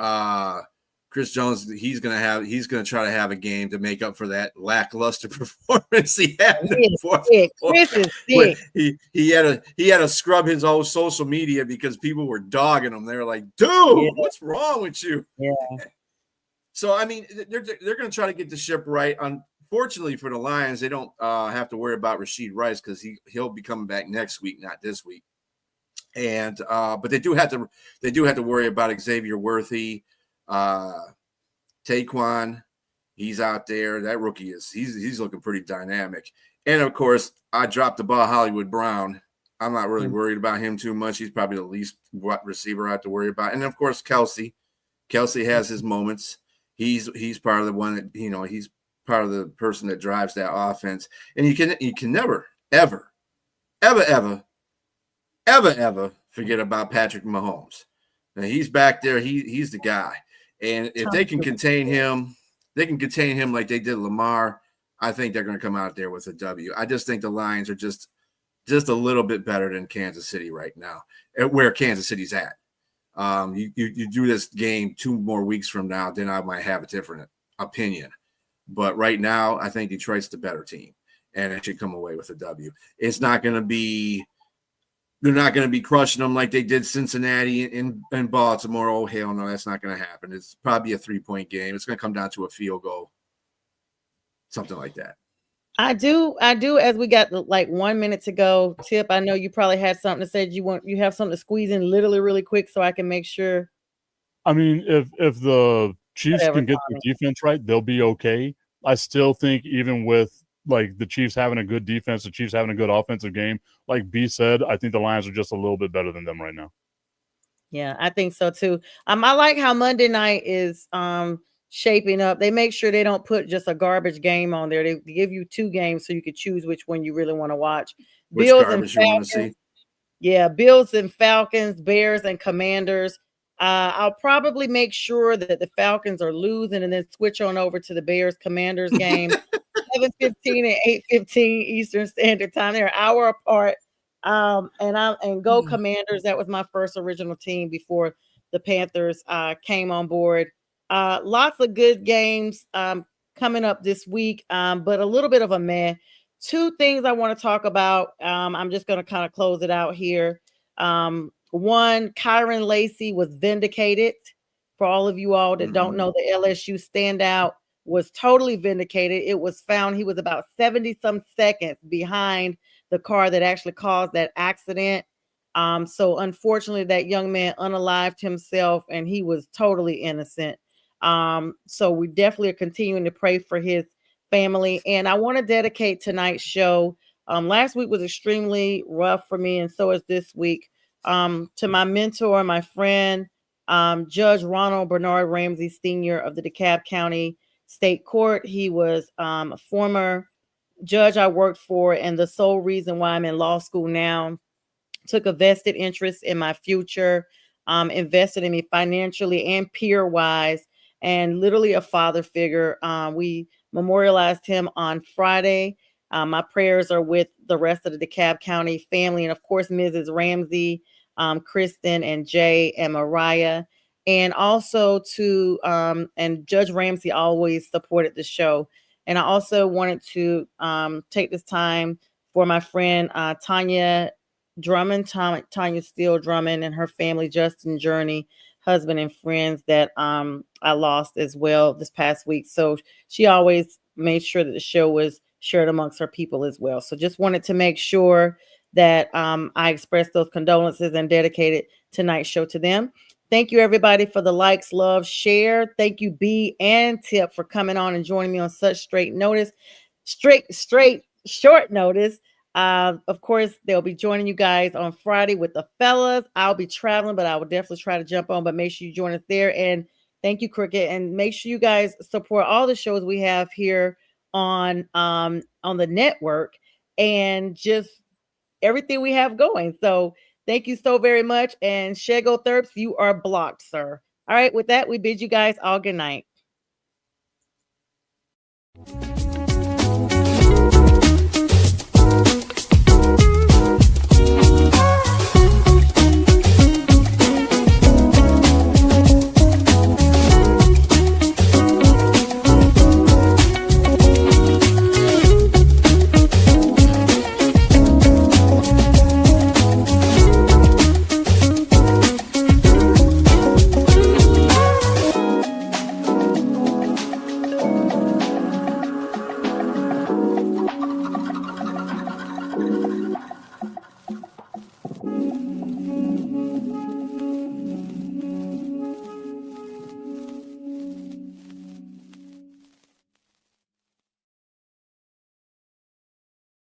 Chris Jones, he's going to try to have a game to make up for that lackluster performance he had in the fourth quarter. He had to scrub his own social media because people were dogging him. They were like, dude, what's wrong with you? Yeah. So, they're going to try to get the ship right. Unfortunately for the Lions, they don't have to worry about Rashid Rice because he'll be coming back next week, not this week. And but they do have to worry about Xavier Worthy, Taquan. He's out there. That rookie he's looking pretty dynamic. And of course, I dropped the ball, Hollywood Brown. I'm not really worried about him too much. He's probably the least receiver I have to worry about. And of course, Kelsey. Kelsey has his moments. He's part of the one that he's part of the person that drives that offense. And you can never, ever forget about Patrick Mahomes. Now, he's back there. He's the guy. And if they can contain him like they did Lamar. I think they're going to come out there with a W. I just think the Lions are just a little bit better than Kansas City right now, where Kansas City's at. You do this game 2 more weeks from now, then I might have a different opinion. But right now, I think Detroit's the better team, and it should come away with a W. It's not going to be – they're not going to be crushing them like they did Cincinnati and Baltimore. Oh, hell no, that's not going to happen. It's probably a 3-point game. It's going to come down to a field goal, something like that. I do. As we got like 1 minute to go, Tip, I know you probably had something to say. You have something to squeeze in literally really quick so I can make sure. I mean, if the Chiefs can get their defense right, they'll be okay. I still think even with like the Chiefs having a good defense, the Chiefs having a good offensive game, like B said, I think the Lions are just a little bit better than them right now. Yeah, I think so too. I like how Monday night is shaping up. They make sure they don't put just a garbage game on there. They give you 2 games so you can choose which one you really want to watch. Which Bills garbage and you want to see? Yeah, Bills and Falcons, Bears and Commanders. I'll probably make sure that the Falcons are losing and then switch on over to the Bears Commanders game. 7:15 and 8:15 Eastern Standard Time. They're an hour apart. And go Commanders. That was my first original team before the Panthers came on board. Lots of good games coming up this week, but a little bit of a meh. 2 things I want to talk about. I'm just going to kind of close it out here. One, Kyron Lacy was vindicated. For all of you all that don't know, the LSU standout was totally vindicated. It was found he was about 70-some seconds behind the car that actually caused that accident. So unfortunately, that young man unalived himself, and he was totally innocent. So we definitely are continuing to pray for his family. And I want to dedicate tonight's show Last week was extremely rough for me, and so is this week. To my mentor, my friend, Judge Ronald Bernard Ramsey Sr. of the DeKalb County State Court. He was a former judge I worked for, and the sole reason why I'm in law school now. Took a vested interest in my future, invested in me financially and peer wise, and literally a father figure. We memorialized him on Friday. My prayers are with the rest of the DeKalb County family, and of course, Mrs. Ramsey, Kristen, and Jay, and Mariah. And also to, and Judge Ramsey always supported the show. And I also wanted to take this time for my friend Tanya Drummond, Tanya Steele Drummond, and her family, Justin Journey, husband and friends that I lost as well this past week. So she always made sure that the show was shared amongst her people as well. So just wanted to make sure that I expressed those condolences and dedicated tonight's show to them. Thank you, everybody, for the likes, love, share. Thank you, B and Tip, for coming on and joining me on such short notice. Of course, they'll be joining you guys on Friday with the fellas. I'll be traveling, but I will definitely try to jump on. But make sure you join us there. And thank you, Cricket. And make sure you guys support all the shows we have here on the network and just everything we have going. So thank you so very much. And Shego Thurps, you are blocked, sir. All right, with that, we bid you guys all good night.